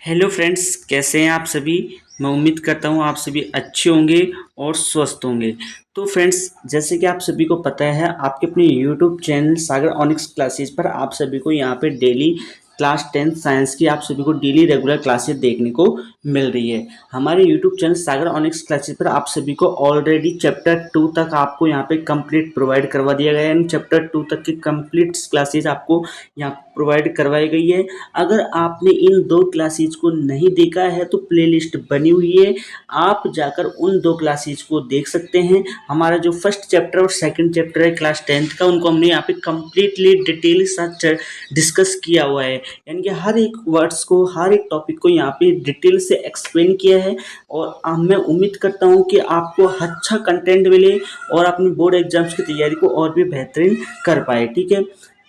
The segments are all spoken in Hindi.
हेलो फ्रेंड्स, कैसे हैं आप सभी। मैं उम्मीद करता हूँ आप सभी अच्छे होंगे और स्वस्थ होंगे। तो फ्रेंड्स, जैसे कि आप सभी को पता है, आपके अपने यूट्यूब चैनल सागर ऑनिक्स क्लासेस पर आप सभी को यहाँ पे डेली क्लास 10 साइंस की आप सभी को डेली रेगुलर क्लासेस देखने को मिल रही है। हमारे यूट्यूब चैनल सागर ऑनिक्स क्लासेस पर आप सभी को ऑलरेडी चैप्टर 2 तक आपको यहाँ पे कंप्लीट प्रोवाइड करवा दिया गया है। चैप्टर 2 तक की कंप्लीट क्लासेस आपको यहाँ प्रोवाइड करवाई गई है। अगर आपने इन 2 क्लासेज को नहीं देखा है तो प्लेलिस्ट बनी हुई है, आप जाकर उन 2 क्लासेज को देख सकते हैं। हमारा जो फर्स्ट चैप्टर और सेकंड चैप्टर है क्लास 10th का, उनको हमने यहाँ पे कंप्लीटली डिटेल साथ डिस्कस किया हुआ है। यानी कि हर एक वर्ड्स को, हर एक टॉपिक को यहाँ पे डिटेल से एक्सप्लेन किया है। और मैं उम्मीद करता हूँ कि आपको अच्छा कंटेंट मिले और अपनी बोर्ड एग्जाम्स की तैयारी को और भी बेहतरीन कर पाए। ठीक है,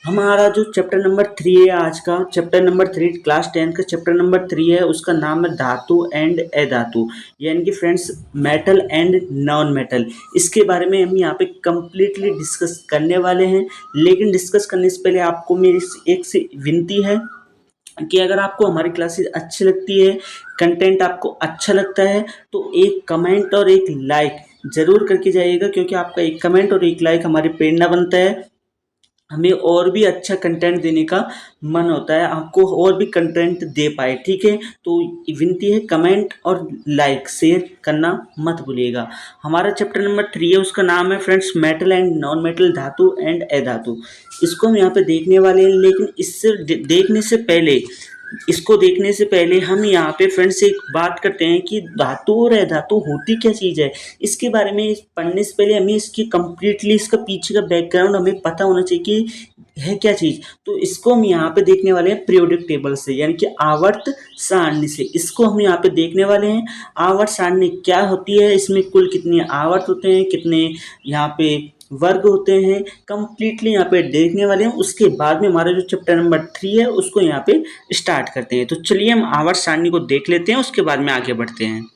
हमारा जो चैप्टर नंबर 3 है, आज का चैप्टर नंबर 3 क्लास 10 का चैप्टर नंबर 3 है, उसका नाम है धातु एंड अधातु। यानी कि friends, metal and non metal. इसके बारे में हम यहाँ पे कंप्लीटली डिस्कस करने वाले हैं। लेकिन डिस्कस करने से पहले आपको मेरी एक से विनती है कि अगर आपको हमारी क्लासेस अच्छी लगती है, कंटेंट आपको अच्छा लगता है, तो एक कमेंट और एक लाइक ज़रूर करके जाइएगा, क्योंकि आपका एक कमेंट और एक लाइक हमारी प्रेरणा बनता है। हमें और भी अच्छा कंटेंट देने का मन होता है, आपको और भी कंटेंट दे पाए। ठीक है, तो विनती है, कमेंट और लाइक शेयर करना मत भूलिएगा। हमारा चैप्टर नंबर 3 है, उसका नाम है friends metal and non metal, धातु एंड अधातु। इसको हम यहाँ पे देखने वाले हैं, लेकिन इससे देखने से पहले हम यहाँ पे फ्रेंड्स एक बात करते हैं कि धातु और अधातु होती क्या चीज़ है। इसके बारे में पढ़ने से पहले हमें इसकी कंप्लीटली इसका पीछे का बैकग्राउंड हमें पता होना चाहिए कि है क्या चीज़। तो इसको हम यहाँ पे देखने वाले हैं पीरियोडिक टेबल से, यानी कि आवर्त सारणी से। इसको हम यहाँ पे देखने वाले हैं। आवर्त सारणी क्या होती है, इसमें कुल कितने आवर्त होते हैं, कितने यहाँ पे वर्ग होते हैं, कंप्लीटली यहाँ पे देखने वाले हैं। उसके बाद में हमारा जो चैप्टर नंबर 3 है, उसको यहाँ पे स्टार्ट करते हैं। तो चलिए हम आवर्त सारणी को देख लेते हैं, उसके बाद में आगे बढ़ते हैं।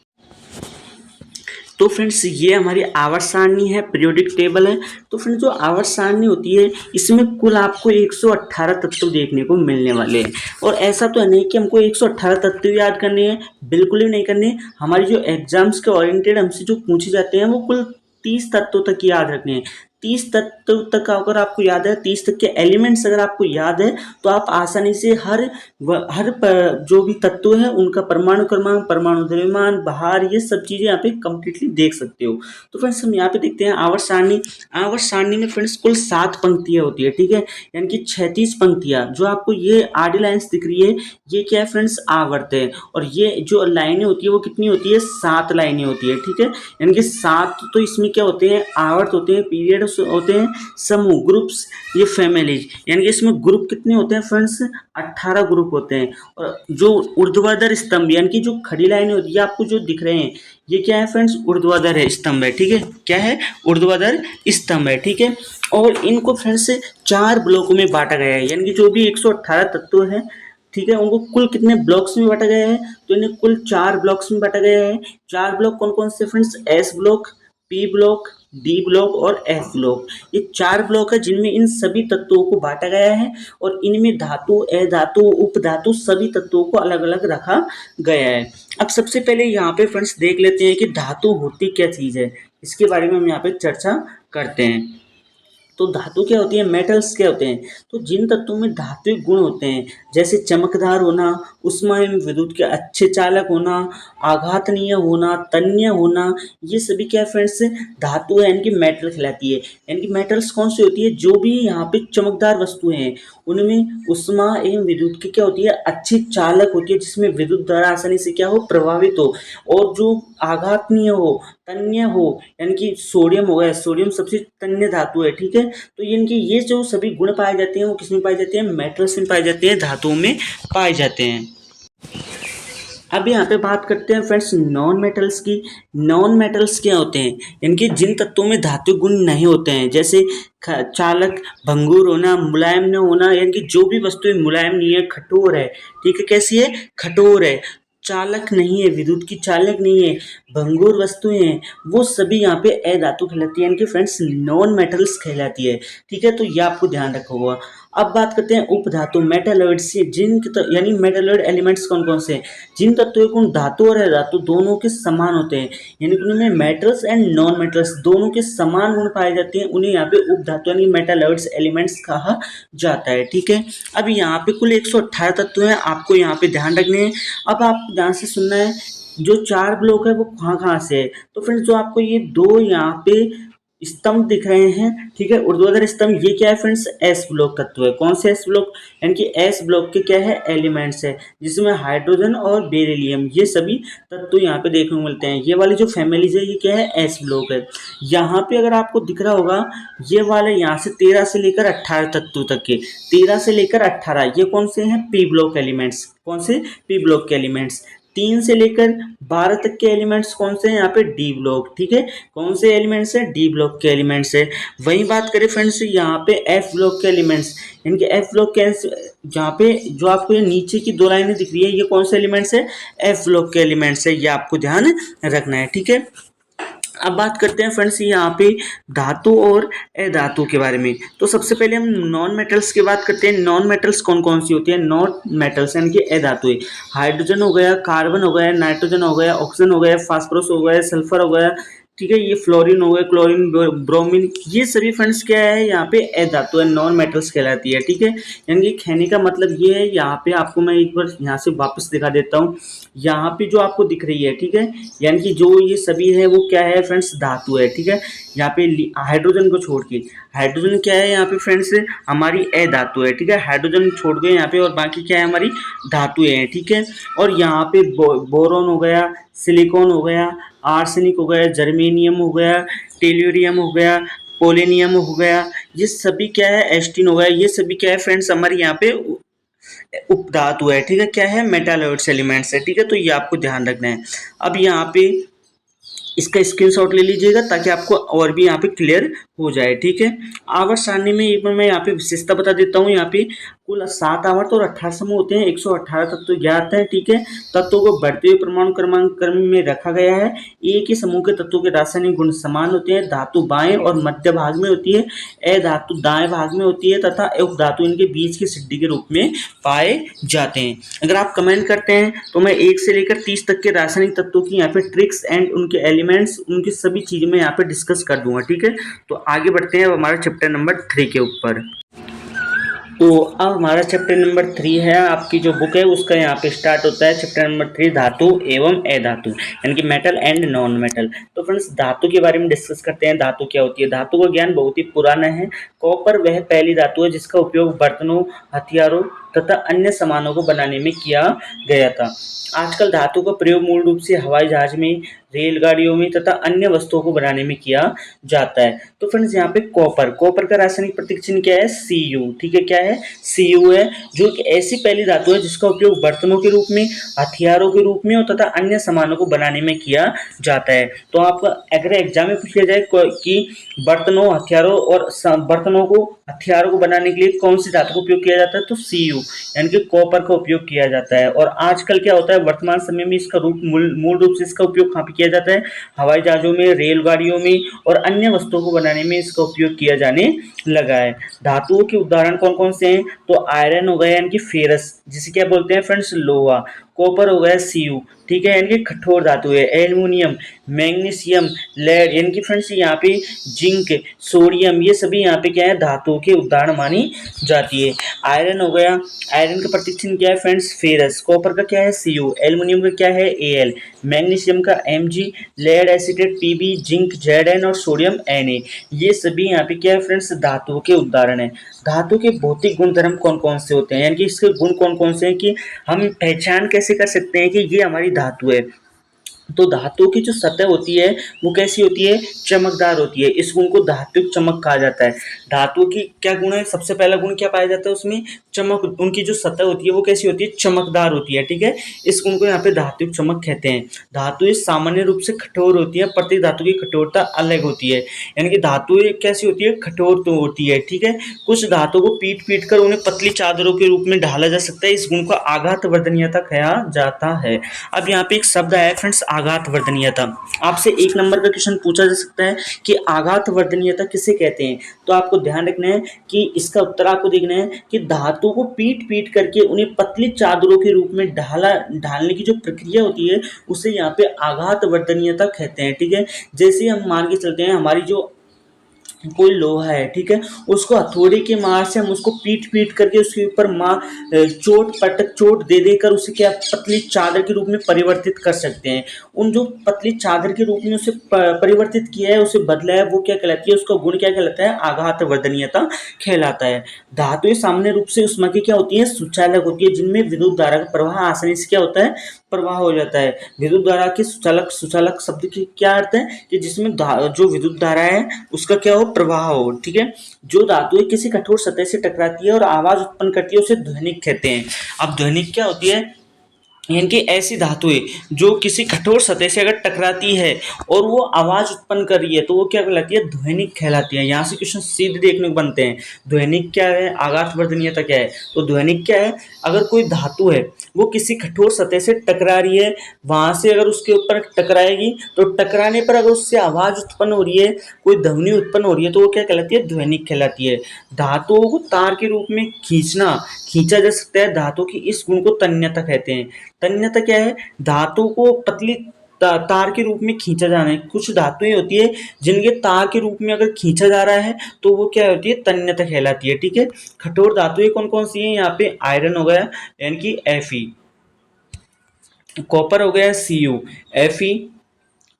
तो फ्रेंड्स, ये हमारी आवर्त सारणी है, पीरियोडिक टेबल है। तो फ्रेंड्स, जो आवर्त सारणी होती है, इसमें कुल आपको 118 तत्व देखने को मिलने वाले हैं। और ऐसा तो है नहीं कि हमको 118 तत्व याद करने हैं, बिल्कुल ही नहीं करने। हमारी जो एग्जाम्स के ओरिएंटेड हमसे जो पूछे जाते हैं, वो कुल 30 तत्वों तक याद रखने हैं। 30 तत्व तक अगर आपको याद है, 30 तक के एलिमेंट्स अगर आपको याद है, तो आप आसानी से जो भी तत्व है उनका परमाणु क्रमांक, परमाणु द्रव्यमान, भार, ये सब चीज़ें यहाँ पे कंप्लीटली देख सकते हो। तो फ्रेंड्स, हम यहाँ पे देखते हैं आवर्त सारणी। आवर्त सारणी में फ्रेंड्स कुल 7 पंक्तियाँ होती है। ठीक है, यानी कि 36 पंक्तियाँ। जो आपको ये आडी लाइन्स दिख रही है, ये क्या है फ्रेंड्स, आवर्त है। और ये जो लाइनें होती है, वो कितनी होती है, 7 लाइनें होती है। ठीक है, यानी कि 7। तो इसमें क्या होते हैं, आवर्त होते हैं, पीरियड होते हैं, समूह, ग्रुप्स, ये फैमिलीज। यानी कि इसमें ग्रुप कितने होते हैं फ्रेंड्स, 18 ग्रुप होते हैं। और जो ऊर्ध्वाधर स्तंभ, यानी कि जो खड़ी लाइनें होती है आपको जो दिख रहे हैं, ये क्या है फ्रेंड्स, ऊर्ध्वाधर है स्तंभ है। ठीक है, क्या है, ऊर्ध्वाधर स्तंभ है। ठीक है, और इनको फ्रेंड्स 4 ब्लॉकों में बांटा गया है। यानी कि जो भी 118 तत्व है, ठीक है, उनको कुल कितने ब्लॉक्स में बांटा गया है, तो इन्हें कुल 4 ब्लॉक्स में बांटा गया है। 4 ब्लॉक कौन कौन से friends, S block, P block, D block और एफ ब्लॉक। ये 4 ब्लॉक है जिनमें इन सभी तत्वों को बांटा गया है। और इनमें धातु, अधातु, उपधातु सभी तत्वों को अलग अलग रखा गया है। अब सबसे पहले यहाँ पे फ्रेंड्स देख लेते हैं कि धातु होती क्या चीज़ है। इसके बारे में हम यहाँ पे चर्चा करते हैं। तो धातु क्या होती है, मेटल्स क्या होते हैं। तो जिन तत्वों में धात्विक गुण होते हैं, जैसे चमकदार होना, उष्मा एवं विद्युत के अच्छे चालक होना, आघातनीय होना, तन्य होना, ये सभी क्या फ्रेंड्स धातु है, यानी कि मेटल कहलाती है। यानी कि मेटल्स कौन सी होती है, जो भी यहाँ पे चमकदार वस्तुएं हैं, उनमें उष्मा एवं विद्युत की क्या होती है, अच्छी चालक होती है, जिसमें विद्युत धारा आसानी से क्या हो, प्रभावित हो। और जो आघातनीय हो, तन्य हो, यानी कि सोडियम हो गया, सोडियम सबसे तन्य धातु है। ठीक है, तो इनकी ये जो सभी गुण पाए जाते हैं, वो किसमें पाए जाते हैं, मेटल्स में पाए जाते हैं, धातुओं में पाए जाते हैं। अब यहाँ पे बात करते हैं फ्रेंड्स नॉन मेटल्स की। नॉन मेटल्स क्या होते हैं, यानी कि जिन तत्वों में धातु गुण नहीं होते हैं, जैसे चालक, भंगुर होना, मुलायम न होना, यानी कि जो भी वस्तुएं मुलायम नहीं है, कठोर है। ठीक है, कैसी है, कठोर है, चालक नहीं है, विद्युत की चालक नहीं है, भंगुर वस्तुएं हैं, वो सभी यहाँ पे अधातु कहलाती है, यानी कि फ्रेंड्स नॉन मेटल्स कहलाती है। ठीक है, तो ये आपको ध्यान रखा होगा। अब बात करते हैं उपधातु मेटालॉइड्स से, यानी मेटालॉइड एलिमेंट्स कौन कौन से हैं, जिन तत्वों के गुण धातु और अधातु दोनों के समान होते हैं, यानी कि उनमें मेटल्स एंड नॉन मेटल्स दोनों के समान गुण पाए जाते हैं, उन्हें यहाँ पे उपधातु यानी मेटालॉइड्स एलिमेंट्स कहा जाता है। ठीक है, अब यहाँ पे कुल 118 तत्व हैं, आपको यहाँ पे ध्यान रखने हैं। अब आप ध्यान से सुनना है, जो 4 ब्लॉक है वो कहाँ कहाँ से है। तो फ्रेंड्स जो आपको ये 2 यहाँ पे स्तंभ दिख रहे हैं, ठीक है, ऊर्ध्वाधर स्तंभ, ये क्या है फ्रेंड्स, एस ब्लॉक तत्व है। कौन से एस ब्लॉक, यानी कि एस ब्लॉक के क्या है, एलिमेंट्स है, जिसमें हाइड्रोजन और बेरिलियम ये सभी तत्व यहाँ पे देखने को मिलते हैं। ये वाली जो फैमिलीज है ये क्या है, एस ब्लॉक है। यहाँ पे अगर आपको दिख रहा होगा, ये वाले यहाँ से 13 से लेकर 18 तत्व तक के, 13 से लेकर 18 ये कौन से हैं, पी ब्लॉक एलिमेंट्स। कौन से, पी ब्लॉक के एलिमेंट्स। 3 से लेकर 12 तक के एलिमेंट्स कौन से हैं, यहाँ पे डी ब्लॉक। ठीक है, कौन से एलिमेंट्स है, डी ब्लॉक के एलिमेंट्स है। वहीं बात करें फ्रेंड्स यहाँ पे एफ ब्लॉक के एलिमेंट्स, यानी कि एफ ब्लॉक के, जहाँ पे जो आपको ये नीचे की 2 लाइनें दिख रही है, ये कौन से एलिमेंट्स है, एफ ब्लॉक के एलिमेंट्स है, ये आपको ध्यान रखना है। ठीक है, अब बात करते हैं फ्रेंड्स यहाँ पे धातु और अधातु के बारे में। तो सबसे पहले हम नॉन मेटल्स की बात करते हैं। नॉन मेटल्स कौन कौन सी होती है, नॉन मेटल्स यानी कि अधातु, हाइड्रोजन हो गया, कार्बन हो गया, नाइट्रोजन हो गया, ऑक्सीजन हो गया, फास्फोरस हो गया, सल्फर हो गया, ठीक है, ये फ्लोरीन हो गया, क्लोरीन, ब्रोमीन, ये सभी फ्रेंड्स क्या है, यहाँ पे अधातु है, नॉन मेटल्स कहलाती है। ठीक है, यानी कि कहने का मतलब ये है, यहाँ पे आपको मैं एक बार यहाँ से वापस दिखा देता हूँ। यहाँ पे जो आपको दिख रही है, ठीक है, यानी कि जो ये सभी है वो क्या है फ्रेंड्स, धातु है। ठीक है, यहाँ पे हाइड्रोजन को छोड़ के, हाइड्रोजन क्या है यहाँ पे फ्रेंड्स, हमारी अधातु है। ठीक है, हाइड्रोजन छोड़ गए यहाँ पे, और बाकी क्या है, हमारी धातुएं हैं। ठीक है, और यहाँ पे बोरोन हो गया, सिलिकॉन हो गया, आर्सेनिक हो गया, जर्मेनियम हो गया, टेल्यूरियम हो गया, पोलेनियम हो गया, ये सभी क्या है, एस्टीन हो गया, ये सभी क्या है फ्रेंड्स, हमारे यहाँ पे उपधातु है। ठीक है, क्या है, मेटालॉइड्स एलिमेंट्स है। ठीक है, तो ये आपको ध्यान रखना है। अब यहाँ पे इसका स्क्रीनशॉट ले लीजिएगा ताकि आपको और भी यहाँ पे क्लियर हो जाए। ठीक है, आवर्त सारणी में एक बार मैं यहाँ पे विशेषता बता देता हूँ। यहाँ पे कुल 7 आवर्त और 18 समूह होते हैं, 118 तत्व ज्ञात हैं। ठीक है, तत्वों को बढ़ते हुए परमाणु क्रमांक क्रम में रखा गया है। एक ही समूह के तत्वों के रासायनिक गुण समान होते हैं। धातु बाएं और मध्य भाग में होती है, अधातु दाएं भाग में होती है, तथा उपधातु इनके बीच की सिड्डी के रूप में पाए जाते हैं। अगर आप कमेंट करते हैं तो मैं 1 से लेकर 30 तक के रासायनिक तत्वों की यहाँ पे ट्रिक्स एंड उनके एलिमेंट्स, उनकी सभी चीजें मैं यहाँ पे डिस्कस कर दूंगा। ठीक है, तो आगे बढ़ते हैं अब हमारे चैप्टर नंबर 3 के ऊपर। तो अब हमारा चैप्टर नंबर 3 है, आपकी जो बुक है उसका यहाँ पे स्टार्ट होता है चैप्टर नंबर 3, धातु एवं अधातु, यानी कि मेटल एंड नॉन मेटल। तो फ्रेंड्स धातु के बारे में डिस्कस करते हैं। धातु क्या होती है, धातु का ज्ञान बहुत ही पुराना है। कॉपर वह पहली धातु है जिसका उपयोग बर्तनों, हथियारों तथा अन्य सामानों को बनाने में किया गया था। आजकल धातु का प्रयोग मूल रूप से हवाई जहाज में, रेलगाड़ियों में तथा अन्य वस्तुओं को बनाने में किया जाता है। तो फ्रेंड्स यहाँ पे कॉपर का रासायनिक प्रतीक चिन्ह क्या है, Cu। ठीक है, क्या है, Cu है, जो एक ऐसी पहली धातु है जिसका उपयोग बर्तनों के रूप में, हथियारों के रूप में और तथा अन्य सामानों को बनाने में किया जाता है। तो आप अगर एग्जाम में पूछ लिया जाए कि बर्तनों, हथियारों और बर्तनों को, हथियारों को बनाने के लिए कौन सी धातु का उपयोग किया जाता है, तो Cu यानी कि कॉपर का उपयोग किया जाता है। और आजकल क्या होता है, वर्तमान समय में इसका मूल रूप से इसका उपयोग कहाँ पे किया जाता है, हवाई जहाजों में, रेलगाड़ियों में और अन्य वस्तुओं को बनाने में इसका उपयोग किया जाने लगा है। धातुओं के उदाहरण कौन कौन से हैं, तो आयरन हो गया यानी कि फेरस, जिसे क्या बोलते हैं फ्रेंड्स, लोहा। कॉपर हो गया Cu, ठीक है, यानी कि कठोर धातु है। एल्युमिनियम, मैग्नीशियम, लेड यानी कि फ्रेंड्स यहाँ पे जिंक, सोडियम, ये सभी यहाँ पे क्या है, धातुओं के उदाहरण मानी जाती है। आयरन हो गया, आयरन का प्रतीक चिन्ह क्या है फ्रेंड्स, फेरस। कॉपर का क्या है, Cu। एल्युमिनियम का क्या है, Al। मैग्नीशियम का Mg, lead acetate Pb, zinc Zn और सोडियम Na, ये सभी यहाँ पे क्या है फ्रेंड्स, धातुओं के उदाहरण है। धातु के भौतिक गुणधर्म कौन कौन से होते हैं, यानी कि इसके गुण कौन कौन से हैं, कि हम पहचान कैसे कर सकते हैं कि ये हमारी धातु है। तो धातु की जो सतह होती है वो कैसी होती है, चमकदार होती है। इस गुण को धात्विक चमक कहा जाता है। धातु की क्या गुण है, सबसे पहला गुण क्या पाया जाता है उसमें, चमक। उनकी जो सतह होती है वो कैसी होती है, चमकदार होती है। ठीक है, इस गुण को यहाँ पे धात्विक चमक कहते हैं। धातु सामान्य रूप से कठोर होती है, प्रत्येक धातु की कठोरता अलग होती है, यानी कि धातु कैसी होती है, कठोर तो होती है। ठीक है, कुछ धातु को पीट कर उन्हें पतली चादरों के रूप में ढाला जा सकता है। इस गुण को आघात वर्धनीयता कहा जाता है। अब यहाँ पे एक शब्द आया फ्रेंड्स, आघात वर्धनीयता। आपसे 1 नंबर का क्वेश्चन पूछा जा सकता है कि आघात वर्धनीयता किसे कहते हैं? तो आपको ध्यान रखना है कि इसका उत्तर आपको देखना है कि धातु को पीट-पीट करके उन्हें पतली चादरों के रूप में ढालने की जो प्रक्रिया होती है, उसे यहाँ पे आघात वर्धनीयता कहते हैं, ठीक है? जैसे हम मान के चलते हैं हमारी जो कोई लोहा है, ठीक है, उसको हथौड़े के मार से हम उसको पीट पीट करके उसके ऊपर चोट दे देकर उसे क्या पतली चादर के रूप में परिवर्तित कर सकते हैं। उन जो पतली चादर के रूप में उसे परिवर्तित किया है, उसे बदला है, वो क्या कहलाती है, उसका गुण क्या कहलाता है, आघात वर्धनीयता कहलाता है। धातुएं सामान्य रूप से उष्मा की क्या होती है, सुचालक होती है, जिनमें विद्युत धारा का प्रवाह आसानी से क्या होता है, प्रवाह हो जाता है। विद्युत धारा के सुचालक सुचालक शब्द की क्या अर्थ है कि जिसमें जो विद्युत धारा है उसका क्या हो, प्रवाह हो, ठीक है। जो धातुएं किसी कठोर सतह से टकराती है और आवाज उत्पन्न करती है उसे ध्वनिक कहते हैं। अब ध्वनिक क्या होती है, यानी कि ऐसी धातुएं जो किसी कठोर सतह से अगर टकराती है और वो आवाज उत्पन्न कर रही है तो वो क्या कहलाती है, ध्वनिक कहलाती है। यहाँ से क्वेश्चन सीधे देखने को बनते हैं। ध्वनिक क्या है, आघात वर्धनीयता क्या है? तो ध्वनिक क्या है, अगर कोई धातु है वो किसी कठोर सतह से टकरा रही है, वहां से अगर उसके ऊपर टकराएगी तो टकराने पर अगर उससे आवाज उत्पन्न हो रही है, कोई ध्वनि उत्पन्न हो रही है, तो वो क्या कहलाती है, ध्वनिक कहलाती है। धातुओं को तार के रूप में खींचा जा सकता है, धातु की इस गुण को तन्यता कहते हैं। तन्यता क्या है, धातु को पतली तार के रूप में खींचा जाना है। कुछ धातुएं होती है जिनके तार के रूप में अगर खींचा जा रहा है तो वो क्या होती है, तन्यता कहलाती है, ठीक है। कठोर धातुएं कौन कौन सी हैं, यहाँ पे आयरन हो गया यानी कि Fe, कॉपर हो गया Cu, Fe,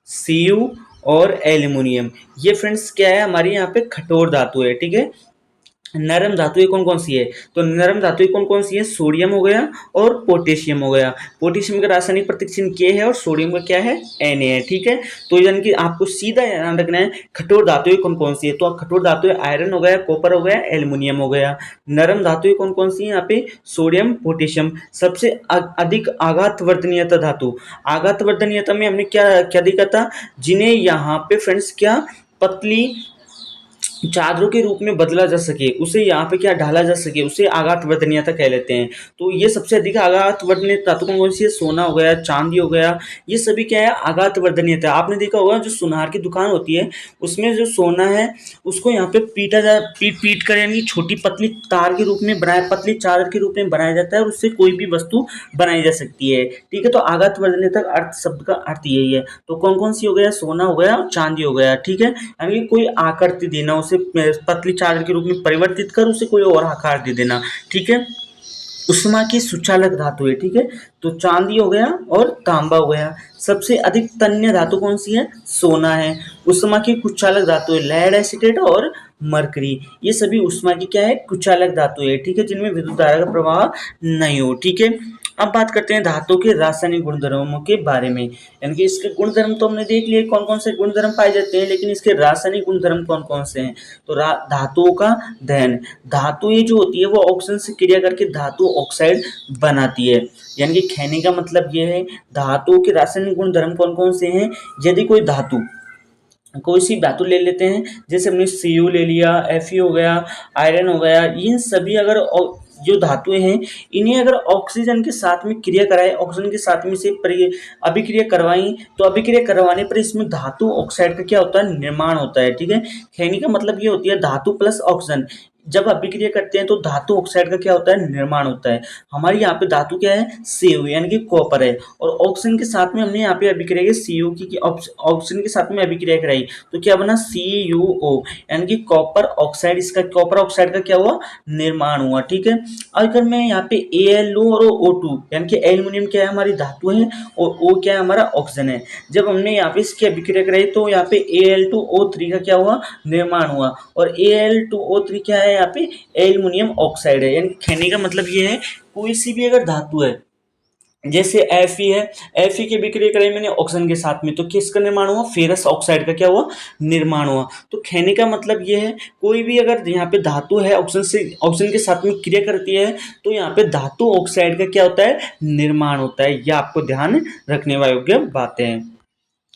Cu और एल्यूमिनियम, ये फ्रेंड्स क्या है, हमारी यहाँ पे कठोर धातु है, ठीक है। नरम धातुएं कौन कौन सी है, तो नरम धातुएं कौन कौन सी है, सोडियम हो गया और पोटेशियम हो गया। पोटेशियम का रासायनिक प्रतीक चिन्ह K है और सोडियम का क्या है, Na है, ठीक है। तो यानी कि आपको सीधा ध्यान रखना है कठोर धातुएं कौन कौन सी है, तो कठोर धातुएं आयरन हो गया, कॉपर हो गया, एल्यूमिनियम हो गया। नरम धातुएं कौन कौन सी है, यहाँ पे सोडियम, पोटेशियम। सबसे अधिक आघात वर्धनीयता धातु, आघात वर्धनीयता में हमने क्या क्या देखा था, जिन्हें यहाँ पे फ्रेंड्स क्या पतली चादरों के रूप में बदला जा सके, उसे यहाँ पे क्या ढाला जा सके, उसे आघात वर्धनीयता कह लेते हैं। तो ये सबसे अधिक आघात वर्धनीयता धातु कौन सी है, सोना हो गया, चांदी हो गया, ये सभी क्या है, आघात वर्धनीयता। आपने देखा होगा जो सुनार की दुकान होती है उसमें जो सोना है उसको यहाँ पे पीट पीट कर यानी छोटी पतली तार के रूप में बनाया, पतली चादर के रूप में बनाया जाता है और उससे कोई भी वस्तु बनाई जा सकती है, ठीक है। तो आघात वर्धनीयता अर्थ शब्द का अर्थ यही है। तो कौन कौन सी हो गया, सोना हो गया और चांदी हो गया, ठीक है। यानी कोई आकृति देना, उसे पतली चादर के रूप में परिवर्तित कर उसे कोई और आकार दे देना, ठीक है। उष्मा की सुचालक धातु है, ठीक है। तो चांदी हो गया और तांबा हो गया। सबसे अधिक तन्य धातु कौन सी है, सोना है। उष्मा की कुचालक धातु है लेड एसिटेट और मरकरी, ये सभी उष्मा की क्या है, कुचालक धातु है, ठीक है, जिनमें विद्युत धारा का प्रवाह नहीं हो, ठीक है। अब बात करते हैं धातु के रासायनिक गुणधर्मों के बारे में, यानी कि इसके गुणधर्म तो हमने देख लिए कौन कौन से गुणधर्म पाए जाते हैं, लेकिन इसके रासायनिक गुणधर्म कौन कौन से हैं। तो धातुओं का दहन, धातुएं जो होती है वो ऑक्सीजन से क्रिया करके धातु ऑक्साइड बनाती है। यानी कि कहने का मतलब ये है धातुओं के रासायनिक गुणधर्म कौन कौन से हैं। यदि कोई सी धातु ले लेते हैं, जैसे हमने Cu ले लिया, Fe हो गया, आयरन हो गया, इन सभी अगर जो धातुएं हैं इन्हें अगर ऑक्सीजन के साथ में क्रिया कराए, ऑक्सीजन के साथ में से अभिक्रिया करवाई, तो अभिक्रिया करवाने पर इसमें धातु ऑक्साइड का क्या होता है, निर्माण होता है, ठीक है। कहने का मतलब ये होती है धातु प्लस ऑक्सीजन जब अभिक्रिया करते हैं तो धातु ऑक्साइड का क्या होता है, निर्माण होता है। हमारी यहाँ पे धातु क्या है, Cu यानी कि कॉपर है, और ऑक्सीजन के साथ में हमने यहाँ पे अभिक्रिया की Cu की ऑक्सीजन के साथ में अभिक्रिया कराई तो क्या बना, CuO यानी कि कॉपर ऑक्साइड, इसका कॉपर ऑक्साइड का क्या हुआ, निर्माण हुआ, ठीक है। अगर मैं यहाँ पे Al और O2 यानी कि एल्यूमिनियम क्या है, हमारी धातु है, और O क्या है, हमारा ऑक्सीजन है। जब हमने यहाँ पे इसकी अभिक्रिया कराई तो यहाँ पे Al2O3 का क्या हुआ, निर्माण हुआ, और Al2O3 क्या है, यहाँ पे एल्युमिनियम ऑक्साइड है। यानी कहने का मतलब ये है कोई सी भी अगर धातु है, जैसे Fe है, Fe की अभिक्रिया कराई मैंने ऑक्सीजन के साथ में तो किसका निर्माण हुआ, फेरस ऑक्साइड का क्या हुआ, निर्माण हुआ। तो कहने का मतलब ये है कोई भी अगर यहाँ पे धातु है ऑक्सीजन के साथ में क्रिया करती है तो यहाँ पे धातु ऑक्साइड का क्या होता है, निर्माण होता है। यह आपको ध्यान रखने योग्य बातें हैं।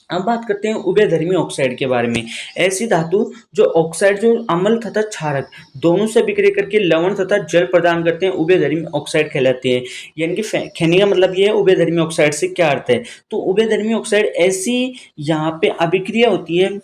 अब बात करते हैं उभयधर्मी ऑक्साइड के बारे में। ऐसी धातु जो ऑक्साइड जो अम्ल तथा क्षारक दोनों से अभिक्रिया करके लवण तथा जल प्रदान करते हैं, उभयधर्मी ऑक्साइड कहलाते हैं। यानी कि कहने का मतलब ये है उभयधर्मी ऑक्साइड से क्या अर्थ है। तो उभयधर्मी ऑक्साइड ऐसी यहाँ पे अभिक्रिया होती है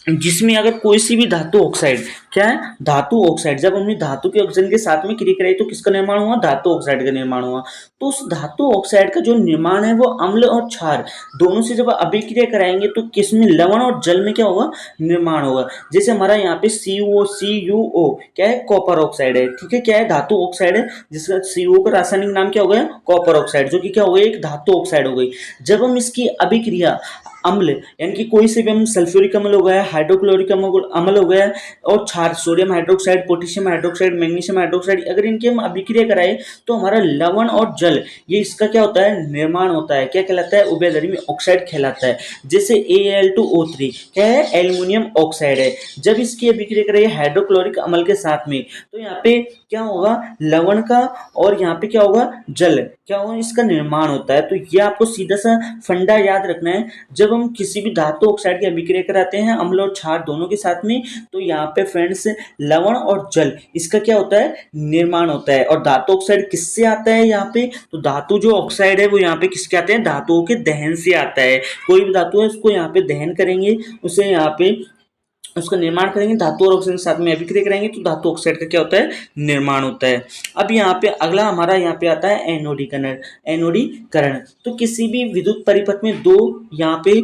जिसमें अगर कोई सी भी धातु ऑक्साइड, क्या है, धातु ऑक्साइड, जब हमने धातु के ऑक्सीजन के साथ में क्रिया कराई तो किसका निर्माण हुआ, धातु ऑक्साइड का निर्माण हुआ। तो उस धातु ऑक्साइड का जो निर्माण है वो अम्ल और क्षार दोनों से जब अभिक्रिया कराएंगे तो किसमें, लवण और जल में क्या होगा, निर्माण होगा। जैसे हमारा यहाँ पे CuO क्या है, कॉपर ऑक्साइड है, ठीक है, क्या है, धातु ऑक्साइड है, जिसका CO का रासायनिक नाम क्या हो गया, कॉपर ऑक्साइड, जो कि क्या हो गई, एक धातु ऑक्साइड हो गई। जब हम इसकी अभिक्रिया अम्ल यानी कि कोई से भी हम सल्फ्यूरिक अम्ल हो गया, हाइड्रोक्लोरिक अम्ल हो गया और क्षार, sodium hydroxide, potassium hydroxide, magnesium hydroxide, अगर इनकी हम अभिक्रिया कराए तो हमारा लवण और जल, ये इसका क्या होता है, निर्माण होता है। क्या कहलाता है, उभयधर्मी ऑक्साइड कहलाता है। जैसे Al2O3 क्या है, एल्युमिनियम ऑक्साइड है। जब इसकी अभिक्रिया कराए हाइड्रोक्लोरिक अम्ल के साथ में तो यहाँ पे क्या होगा, लवण का और यहाँ पे क्या होगा, जल, क्या होगा, इसका निर्माण होता है। तो ये आपको सीधा सा फंडा याद रखना है। जब हम किसी भी धातु ऑक्साइड की अभिक्रिया कराते हैं अम्ल और क्षार दोनों के साथ में, तो यहाँ पे फ्रेंड्स लवण और जल, इसका क्या होता है, निर्माण होता है। और धातु ऑक्साइड किससे आता है यहाँ पे, तो धातु जो ऑक्साइड है वो यहाँ पे किसके आते हैं, धातुओं के दहन से आता है। कोई भी धातु है उसको यहाँ पे दहन करेंगे, उसे यहाँ पे उसका निर्माण करेंगे, धातु और ऑक्सीजन के साथ में अभिक्रिया करेंगे तो धातु ऑक्साइड का क्या होता है, निर्माण होता है। अब यहाँ पे अगला हमारा यहाँ पे आता है एनोडीकरण। एनोडीकरण तो किसी भी विद्युत परिपथ में दो यहाँ पे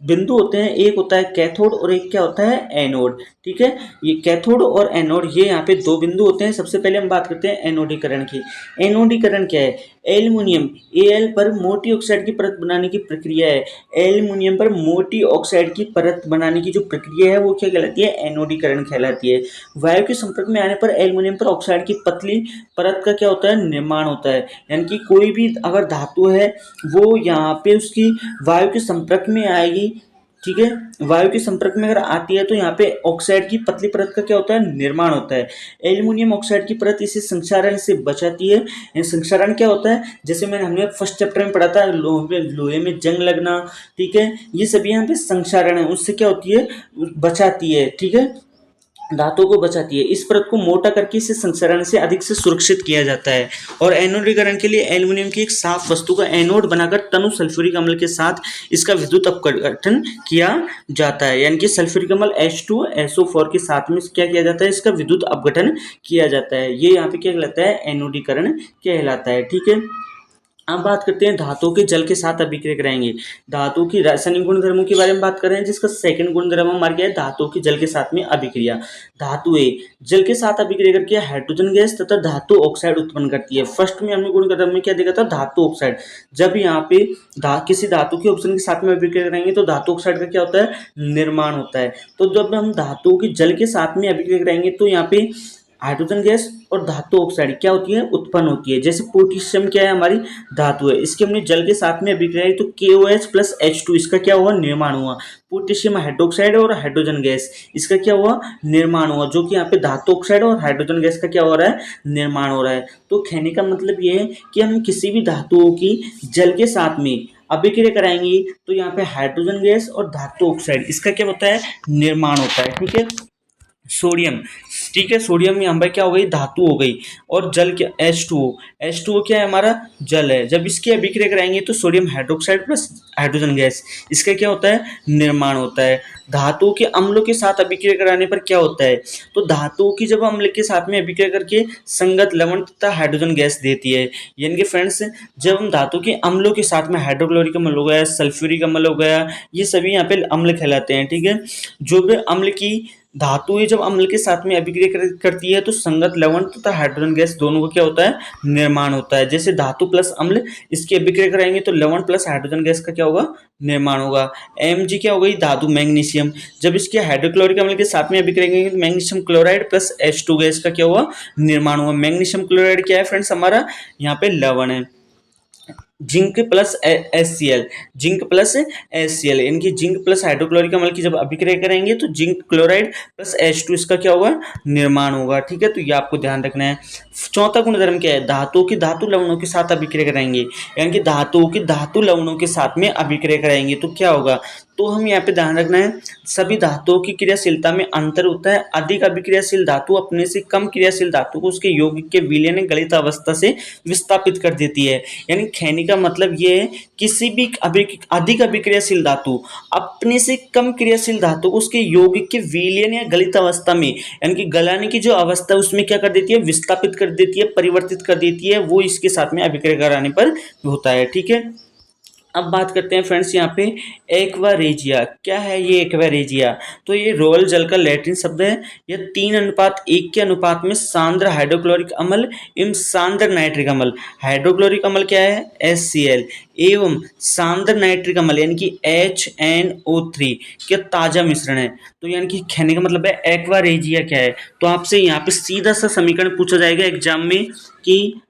बिंदु होते हैं, एक होता है कैथोड और एक क्या होता है, एनोड, ठीक है। ये कैथोड और एनोड, ये यहाँ पे दो बिंदु होते हैं। सबसे पहले हम बात करते हैं एनोडीकरण की। एनोडीकरण क्या है, एल्युमिनियम Al पर मोटी ऑक्साइड की परत बनाने की प्रक्रिया है। एल्युमिनियम पर मोटी ऑक्साइड की परत बनाने की जो प्रक्रिया है वो क्या कहलाती है, एनोडीकरण कहलाती है। वायु के संपर्क में आने पर एल्युमिनियम पर ऑक्साइड की पतली परत का क्या होता है, निर्माण होता है। यानी कि कोई भी अगर धातु है वो यहाँ पे उसकी वायु के संपर्क में आएगी, ठीक है, वायु के संपर्क में अगर आती है तो यहाँ पे ऑक्साइड की पतली परत का क्या होता है, निर्माण होता है। एल्युमिनियम ऑक्साइड की परत इसे संक्षारण से बचाती है। संक्षारण क्या होता है, जैसे हमने फर्स्ट चैप्टर में पढ़ा था, लोहे में जंग लगना, ठीक है, ये सभी यहाँ पे संक्षारण है, उससे क्या होती है, बचाती है, ठीक है, धातुओं को बचाती है। इस परत को मोटा करके इसे संक्षारण से अधिक से सुरक्षित किया जाता है। और एनोडीकरण के लिए एल्युमिनियम की एक साफ वस्तु का एनोड बनाकर तनु सल्फ्यूरिक अम्ल के साथ इसका विद्युत अपघटन किया जाता है। यानी कि सल्फ्यूरिक अम्ल H2SO4 के साथ में क्या किया जाता है, इसका विद्युत अपघटन किया जाता है। ये यहाँ पे क्या कहलाता है, एनोडीकरण कहलाता है, ठीक है। अब बात करते हैं धातु के जल के साथ अभिक्रिया कराएंगे। धातु की रासायनिक गुणधर्मों के बारे में बात कर रहे हैं, जिसका सेकंड गुणधर्म हमारा क्या है, धातु की जल के साथ में अभिक्रिया। धातु ए जल के साथ अभिक्रिया करके हाइड्रोजन गैस तथा धातु ऑक्साइड उत्पन्न करती है। फर्स्ट में हमने गुणधर्म में क्या देखा था, धातु ऑक्साइड। जब यहाँ पे किसी धातु के ऑक्सीजन के साथ में अभिक्रिया कराएंगे तो धातु ऑक्साइड का क्या होता है, निर्माण होता है। तो जब हम धातु की जल के साथ में अभिक्रिया कराएंगे तो यहाँ पे हाइड्रोजन गैस और धातु ऑक्साइड क्या होती है, उत्पन्न होती है। जैसे पोटेशियम क्या है, हमारी धातु है, इसके हमने जल के साथ में अभिक्रिया तो KOH प्लस H2 इसका क्या हुआ, निर्माण हुआ। पोटेशियम हाइड्रोक्साइड और हाइड्रोजन गैस, इसका क्या हुआ, निर्माण हुआ, जो कि यहाँ पे धातु ऑक्साइड और हाइड्रोजन गैस का क्या हो रहा है, निर्माण हो रहा है। तो कहने का मतलब ये है कि हम किसी भी धातुओं की जल के साथ में अभिक्रिया कराएंगे तो यहाँ पे हाइड्रोजन गैस और धातु ऑक्साइड इसका क्या होता है, निर्माण होता है, ठीक है। सोडियम, ठीक है, सोडियम यहाँ पर क्या हो गई, धातु हो गई। और जल क्या, H2O क्या है, हमारा जल है। जब इसकी अभिक्रिया कराएंगे तो sodium hydroxide plus hydrogen gas इसका क्या होता है, निर्माण होता है। धातु के अम्लों के साथ अभिक्रिया कराने पर क्या होता है, तो धातु की जब अम्ल के साथ में अभिक्रिया करके संगत लवण तथा हाइड्रोजन गैस देती है। यानी कि फ्रेंड्स जब हम धातु के अम्लों के साथ में हाइड्रोक्लोरिक अम्ल हो गया, सल्फ्यूरिक अम्ल हो गया, ये सभी यहाँ पे अम्ल कहलाते हैं, ठीक है। जो भी अम्ल की धातु जब अम्ल के साथ में अभिक्रिया करती है तो संगत लवण तथा हाइड्रोजन गैस दोनों को क्या होता है, निर्माण होता है। जैसे धातु प्लस अम्ल इसकी अभिक्रिया कराएंगे तो लवण प्लस हाइड्रोजन गैस का क्या होगा, निर्माण होगा। Mg क्या हो गई, धातु मैग्नीशियम, जब इसके हाइड्रोक्लोरिक अम्ल के साथ में अभिक्रिया करेंगे तो magnesium chloride plus H2 gas का क्या हुआ, निर्माण हुआ। मैग्नीशियम क्लोराइड क्या है फ्रेंड्स, हमारा यहाँ पे लवण है। Zinc plus HCl, zinc plus HCl, इनकी जिंक प्लस हाइड्रोक्लोरिक अम्ल की जब अभिक्रिया करेंगे तो जिंक क्लोराइड प्लस H2 इसका क्या होगा, निर्माण होगा। ठीक है, तो ये आपको ध्यान रखना है। चौथा गुणधर्म क्या है, धातुओं की धातु लवणों के साथ अभिक्रिया कराएंगे, यानी कि धातुओं की धातु लवणों के साथ में अभिक्रिया कराएंगे तो क्या होगा, तो हम यहाँ पे ध्यान रखना है सभी धातुओं की क्रियाशीलता में अंतर होता है। अधिक अभिक्रियाशील धातु अपने से कम क्रियाशील धातु को उसके यौगिक के विलयन गलित अवस्था से विस्थापित कर देती है। यानी कहने का मतलब ये है किसी भी अधिक अभिक्रियाशील धातु अपने से कम क्रियाशील धातु को उसके यौगिक के विलयन या गलित अवस्था में, यानी कि गलाने की जो अवस्था है उसमें क्या कर देती है, विस्थापित कर देती है, परिवर्तित कर देती है, वो इसके साथ में अभिक्रिया कराने पर होता है। ठीक है, अब बात करते हैं फ्रेंड्स यहाँ पे एक्वारेजिया। क्या है ये एक्वारेजिया, तो ये रोयल जल का लैटिन शब्द है। यह 3:1 के अनुपात में सांद्र हाइड्रोक्लोरिक अम्ल एवं सांद्र नाइट्रिक अम्ल, हाइड्रोक्लोरिक अम्ल क्या है HCl, एवं सांद्र नाइट्रिक अम्ल यानी कि HNO3 के ताजा मिश्रण है। तो यानी कि कहने का मतलब है एक्वारेजिया क्या है, तो आपसे यहाँ पे सीधा सा समीकरण पूछा जाएगा एग्जाम में कि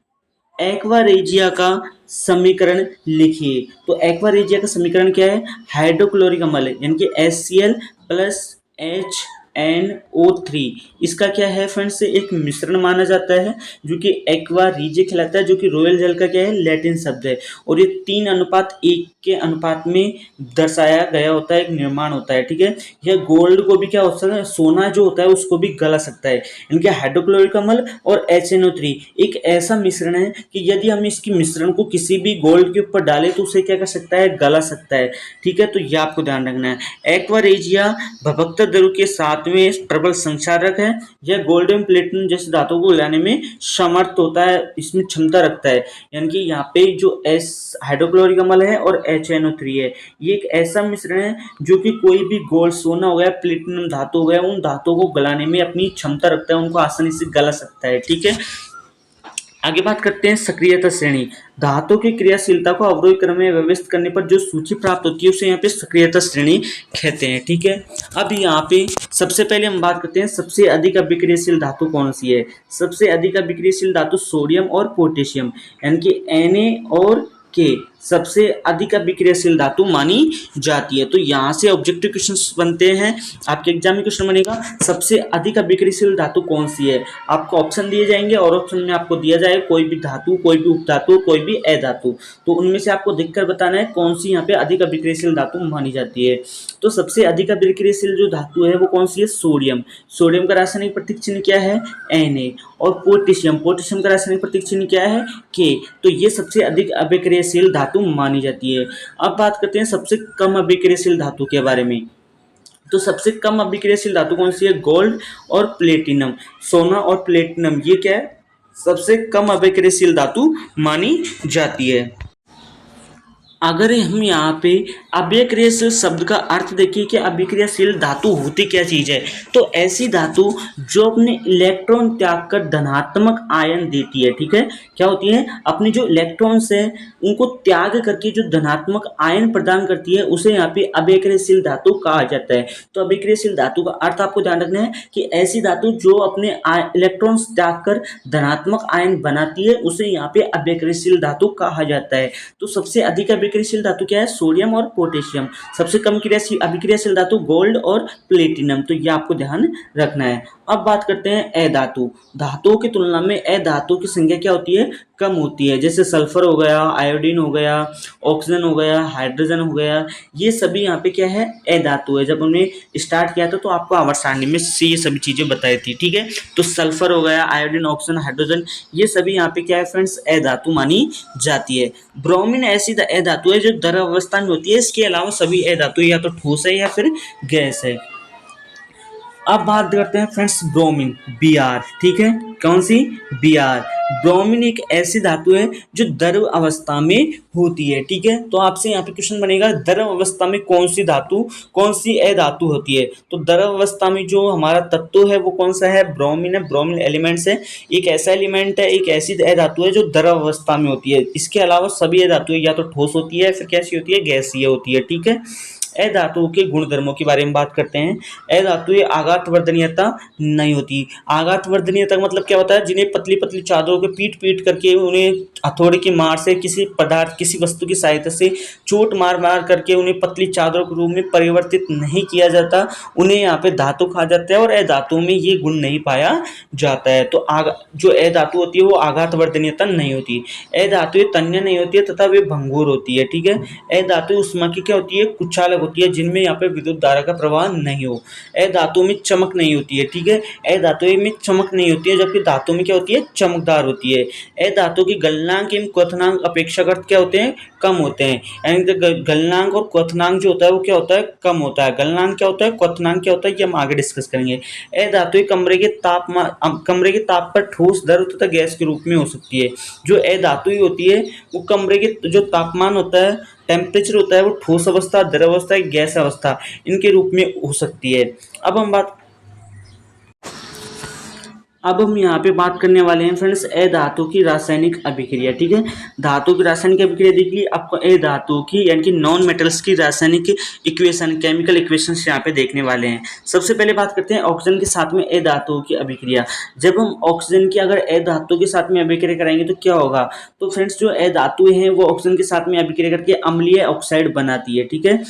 एक्वारेजिया का समीकरण लिखिए। तो एक्वारेजिया का समीकरण क्या है, हाइड्रोक्लोरिक अम्ल यानी कि HCl प्लस HNO3, इसका क्या है फ्रेंड्स, एक मिश्रण माना जाता है जो कि एक्वारेजिया कहलाता है, जो कि रोयल जल का क्या है, लैटिन शब्द है। और ये 3:1 के अनुपात में दर्शाया गया होता है, एक निर्माण होता है। ठीक है, यह गोल्ड को भी क्या हो सकता है, सोना जो होता है उसको भी गला सकता है। इनके हाइड्रोक्लोरिक अम्ल और HNO3 एक ऐसा मिश्रण है कि यदि हम इसकी मिश्रण को किसी भी गोल्ड के ऊपर डालें तो उसे क्या कर सकता है, गला सकता है। ठीक है, तो यह आपको ध्यान रखना है। एक्वारेजिया भवक्तर द्रव के साथ में प्रबल संक्षारक है। यह गोल्ड एवं प्लेटिनम जैसे धातुओं को लाने में समर्थ होता है, इसमें क्षमता रखता है। यानी कि यहाँ पे जो एस हाइड्रोक्लोरिक अम्ल है और HNO3 है, ये एक ऐसा मिश्रण है जो कि कोई भी गोल्ड, सोना हो गया, प्लेटिनम धातु हो गया, उन धातुओं को गलाने में अपनी क्षमता रखता है, उनको आसानी से गला सकता है। ठीक है, आगे बात करते हैं सक्रियता श्रेणी। धातु की क्रियाशीलता को अवरोही क्रम में व्यवस्थित करने पर जो सूची प्राप्त होती है उसे यहाँ पे सक्रियता श्रेणी कहते हैं। ठीक है, अब यहाँ पे सबसे पहले हम बात करते हैं सबसे अधिक अभिक्रियाशील धातु कौन सी है। सबसे अधिक अभिक्रियाशील धातु सोडियम और पोटेशियम, यानी कि Na और K सबसे अधिक अभिक्रियाशील धातु मानी जाती है। तो यहाँ से ऑब्जेक्टिव क्वेश्चंस बनते हैं, आपके एग्जाम में क्वेश्चन बनेगा सबसे अधिक अभिक्रियाशील धातु कौन सी है। आपको ऑप्शन दिए जाएंगे और ऑप्शन में आपको दिया जाए कोई भी धातु, कोई भी उपधातु, कोई भी अधातु, तो उनमें से आपको देखकर बताना है कौन सी यहाँ पे अधिक अभिक्रियाशील धातु मानी जाती है। तो सबसे अधिक अभिक्रियाशील जो धातु है वो कौन सी है, सोडियम। सोडियम का रासायनिक प्रतीक चिन्ह क्या है, Na। और पोटेशियम, पोटेशियम का रासायनिक प्रतीक चिन्ह क्या है, K। तो ये सबसे अधिक अभिक्रियाशील धातु मानी जाती है। अब बात करते हैं सबसे कम अभिक्रियाशील धातु के बारे में। तो सबसे कम अभिक्रियाशील धातु कौन सी है, गोल्ड और प्लेटिनम। सोना और प्लेटिनम ये क्या है, सबसे कम अभिक्रियाशील धातु मानी जाती है। अगर हम यहाँ पे अभिक्रियाशील शब्द का अर्थ देखिए कि अभिक्रियाशील धातु होती क्या चीज़ है, तो ऐसी धातु जो अपने इलेक्ट्रॉन त्याग कर धनात्मक आयन देती है। ठीक है, क्या होती है, अपने जो इलेक्ट्रॉन्स है उनको त्याग करके जो धनात्मक आयन प्रदान करती है उसे यहाँ पे अभिक्रियाशील धातु कहा जाता है। तो अभिक्रियाशील धातु का अर्थ आपको ध्यान रखना है कि ऐसी धातु जो अपने इलेक्ट्रॉन्स त्याग कर धनात्मक आयन बनाती है उसे यहाँ पे अभिक्रियाशील धातु कहा जाता है। तो सबसे अधिक अभिक्रियाशील धातु क्या है, सोडियम और पोटेशियम। सबसे कम क्रियाशील अभिक्रियाशील धातु गोल्ड और प्लेटिनम। तो ये आपको ध्यान रखना है। अब बात करते हैं अधातु। धातुओं की तुलना में अधातु की संख्या क्या होती है, कम होती है। जैसे सल्फर हो गया, आयोडीन हो गया, ऑक्सीजन हो गया, हाइड्रोजन हो गया, ये सभी यहाँ पे क्या है, अधातु है। जब हमने स्टार्ट किया था तो आपको आवर्त सारणी में से ये सभी चीजें बताई थी। ठीक है, तो सल्फर हो गया, आयोडीन, ऑक्सीजन, हाइड्रोजन, ये सभी यहाँ पे क्या है फ्रेंड्स, अधातु मानी जाती है। ब्रोमीन ऐसी अधातु है जो द्रव अवस्था में होती है। इसके अलावा सभी अधातु या तो ठोस है या फिर गैस है। अब बात करते हैं फ्रेंड्स ब्रोमीन, Br। ठीक है, कौन सी, Br। ब्रोमीन एक ऐसी धातु है जो द्रव अवस्था में होती है। ठीक है, तो आपसे यहाँ पे क्वेश्चन बनेगा द्रव अवस्था में कौन सी धातु, कौन सी अधातु होती है। तो द्रव अवस्था में जो हमारा तत्व है वो कौन सा है, ब्रोमीन है। ब्रोमीन एलिमेंट्स है, एक ऐसा एलिमेंट है, एक ऐसी अधातु है जो द्रव अवस्था में होती है। इसके अलावा सभी अधातु या तो ठोस होती है फिर कैसी होती है, गैसीय होती है। ठीक है, अधातुओं के गुणधर्मों के बारे में बात करते हैं। अधातुएं आघात वर्धनीयता नहीं होती। आघात वर्धनीयता मतलब क्या होता है, जिन्हें पतली पतली चादरों के पीट पीट करके उन्हें हथौड़े की मार से, किसी पदार्थ, किसी वस्तु की सहायता से चोट मार मार करके उन्हें पतली चादरों के रूप में परिवर्तित नहीं किया जाता, उन्हें यहाँ पे धातु कहा जाता है और अधातुओं में ये गुण नहीं पाया जाता है। तो जो अधातु होती है वो आघातवर्धनीय तन्य नहीं होती, अधातु तन्य नहीं होती है तथा वे भंगुर होती है, ठीक है। अधातु उष्मा की क्या होती है, कुचालक होती है, जिनमें यहाँ पे विद्युत धारा का प्रवाह नहीं हो। अधातु में चमक नहीं होती है, ठीक है, अधातु में चमक नहीं होती है, जबकि धातु में क्या होती है, चमकदार होती है। अधातु की गलनांक एवं क्वथनांक अपेक्षाकृत क्या होते हैं, कम होते हैं, यानी गलनांक और क्वथनांक जो होता है वो क्या होता है, कम होता है। गलनांक क्या होता है, क्वथनांक क्या होता है, ये हम आगे डिस्कस करेंगे। अधातु कमरे के ताप पर ठोस, द्रव तथा गैस के रूप में हो सकती है। जो अधातु होती है वो कमरे के जो तापमान होता है, टेम्परेचर होता है, वो ठोस अवस्था, द्रव अवस्था, गैस अवस्था, इनके रूप में हो सकती है। अब हम यहाँ पे बात करने वाले हैं फ्रेंड्स अधातु की रासायनिक अभिक्रिया, ठीक है। धातु की रासायनिक अभिक्रिया देख ली, आपको अधातु की यानी कि नॉन मेटल्स की रासायनिक इक्वेशन, केमिकल इक्वेशंस यहाँ पे देखने वाले हैं। सबसे पहले बात करते हैं ऑक्सीजन के साथ में अधातु की अभिक्रिया। जब हम ऑक्सीजन की अगर अधातु के साथ में अभिक्रिया कराएंगे तो क्या होगा, तो फ्रेंड्स जो अधातु है वो ऑक्सीजन के साथ में अभिक्रिया करके अम्लीय ऑक्साइड बनाती है, ठीक है,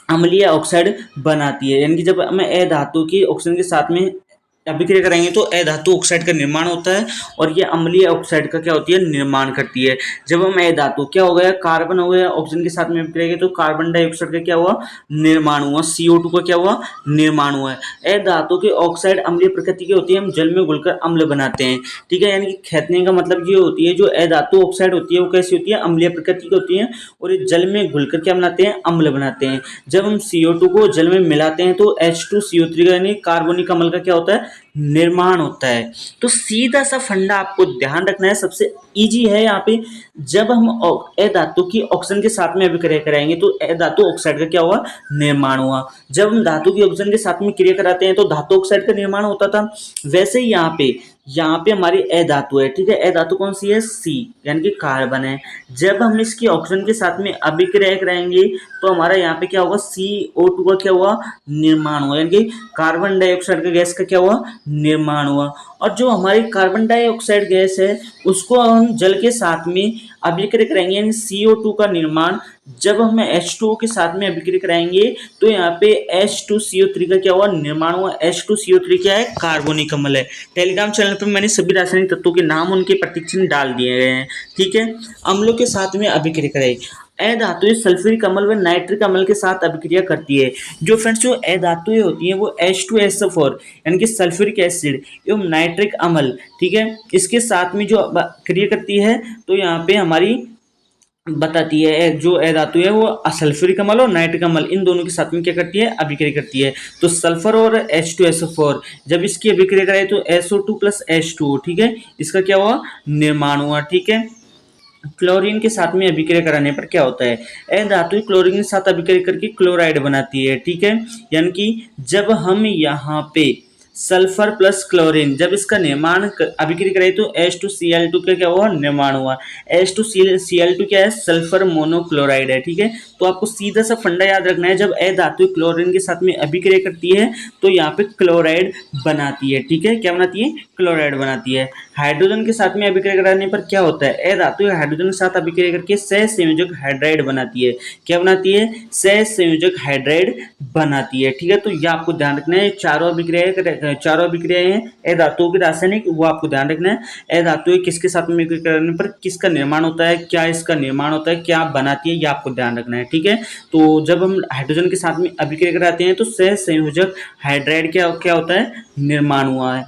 अम्लीय ऑक्साइड बनाती है। यानी कि जब हम अधातु की ऑक्सीजन के साथ में अभिक्रिया कराएंगे तो अधातु ऑक्साइड का निर्माण होता है और ये अम्लीय ऑक्साइड का क्या होती है, निर्माण करती है। जब हम अधातु क्या हो गया, कार्बन हो गया, ऑक्सीजन के साथ में अभिक्रिया तो कार्बन डाइऑक्साइड का क्या हुआ, निर्माण हुआ, CO2 का क्या हुआ, निर्माण हुआ है। अधातु के ऑक्साइड अम्लीय प्रकृति की होती है, हम जल में घुलकर अम्ल बनाते हैं, ठीक है। यानी कि कहने का मतलब ये होती है, जो अधातु ऑक्साइड होती है वो कैसी होती है, अम्लीय प्रकृति की होती है और ये जल में घुलकर क्या बनाते हैं, अम्ल बनाते हैं। जब हम CO2 को जल में मिलाते हैं तो H2CO3 यानी कार्बनिक अम्ल का क्या होता है, निर्माण होता है। तो सीधा सा फंडा आपको ध्यान रखना है, सबसे इजी है यहाँ पे। जब हम अधातु की ऑक्सीजन के साथ में अभिक्रिया कराएंगे तो अधातु ऑक्साइड का क्या हुआ, निर्माण हुआ। जब हम धातु की ऑक्सीजन के साथ में क्रिया कराते हैं तो धातु ऑक्साइड का निर्माण होता था। वैसे ही यहाँ पे हमारी अधातु है, ठीक है, अधातु कौन सी है, C यानी कि कार्बन है। जब हम इसकी ऑक्सीजन के साथ में अभिक्रिया कराएंगे तो हमारा यहाँ पे क्या होगा, CO2 का क्या हुआ, निर्माण हुआ, यानी कि कार्बन डाइऑक्साइड का गैस का क्या हुआ, निर्माण हुआ। और जो हमारी कार्बन डाइऑक्साइड गैस है उसको हम जल के साथ में अभिक्रिया कराएंगे, यानी CO2 का निर्माण। जब हम H2O के साथ में अभिक्रिया कराएंगे तो यहाँ पे H2CO3 का क्या हुआ, निर्माण हुआ। H2CO3 क्या है, कार्बनिक अम्ल है। टेलीग्राम चैनल पर मैंने सभी रासायनिक तत्वों के नाम, उनके प्रतीक चिन्ह डाल दिए गए हैं, ठीक है। अम्लों के साथ में अभिक्रिया कराई, अधातु सल्फ्यूरिक अम्ल व नाइट्रिक अम्ल के साथ अभिक्रिया करती है। जो फ्रेंड्स जो अधातुएं होती हैं वो H2SO4 यानी कि सल्फ्यूरिक एसिड एवं नाइट्रिक अम्ल, ठीक है, इसके साथ में जो क्रिया करती है तो यहाँ पे हमारी बताती है जो अधातु है वो सल्फ्यूरिक अम्ल और नाइट्रिक अम्ल इन दोनों के साथ में क्या करती है, अभिक्रिया करती है। तो सल्फर और H2SO4 जब इसकी अभिक्रिया कराए तो SO2 + H2O, ठीक है, इसका क्या हुआ, निर्माण हुआ, ठीक है। क्लोरीन के साथ में अभिक्रिया कराने पर क्या होता है, अधातु क्लोरीन के साथ अभिक्रिया करके क्लोराइड बनाती है, ठीक है। यानी कि जब हम यहाँ पे सल्फर प्लस क्लोरीन जब इसका निर्माण अभिक्रिया कराई तो H2Cl2 का क्या हुआ, निर्माण हुआ। H2Cl2 क्या है, सल्फर मोनोक्लोराइड है, ठीक है। तो आपको सीधा सा फंडा याद रखना है, जब अधातु क्लोरीन के साथ में अभिक्रिया करती है तो यहाँ पे क्लोराइड बनाती है, ठीक है, क्या बनाती है, क्लोराइड बनाती है। हाइड्रोजन के साथ में अभिक्रिया कराने पर क्या होता है, अधातु हाइड्रोजन के साथ अभिक्रिया करके सहसंयोजक हाइड्राइड बनाती है, क्या बनाती है, सहसंयोजक हाइड्राइड बनाती है, ठीक है। तो ये आपको ध्यान रखना है, चारों अभिक्रियाएं हैं अधातुओं की रासायनिक, वो आपको ध्यान रखना है। अधातु किसके साथ में अभिक्रिया करने पर किसका निर्माण होता है, क्या इसका निर्माण होता है, क्या बनाती है, ये आपको ध्यान रखना है, ठीक है। तो जब हम हाइड्रोजन के साथ में अभिक्रिया कराते हैं तो सहसंयोजक हाइड्राइड क्या होता है, निर्माण हुआ है।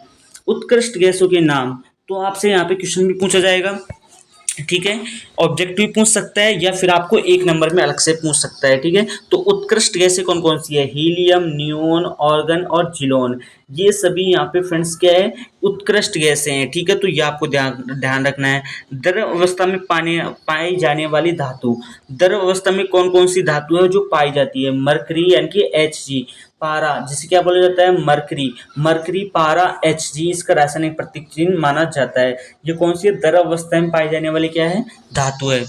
उत्कृष्ट गैसों के नाम, तो आपसे यहाँ पे क्वेश्चन भी पूछा जाएगा, ठीक है, ऑब्जेक्टिव पूछ सकता है या फिर आपको 1 नंबर में अलग से पूछ सकता है, ठीक है। तो उत्कृष्ट गैसें कौन कौन सी है, हीलियम, नियोन, ऑर्गन और जिलोन, ये सभी यहाँ पे फ्रेंड्स क्या है, उत्कृष्ट गैसें हैं, ठीक है। तो ये आपको ध्यान रखना है। द्रव अवस्था में पाई जाने वाली धातु, द्रव अवस्था में कौन कौन सी धातु है जो पाई जाती है, मरकरी यानी कि Hg, पारा जिसे क्या बोला जाता है, मरकरी, पारा, Hg इसका रासायनिक प्रतीक चिन्ह माना जाता है। ये कौन सी द्रव अवस्था में पाई जाने वाली क्या है, धातु है।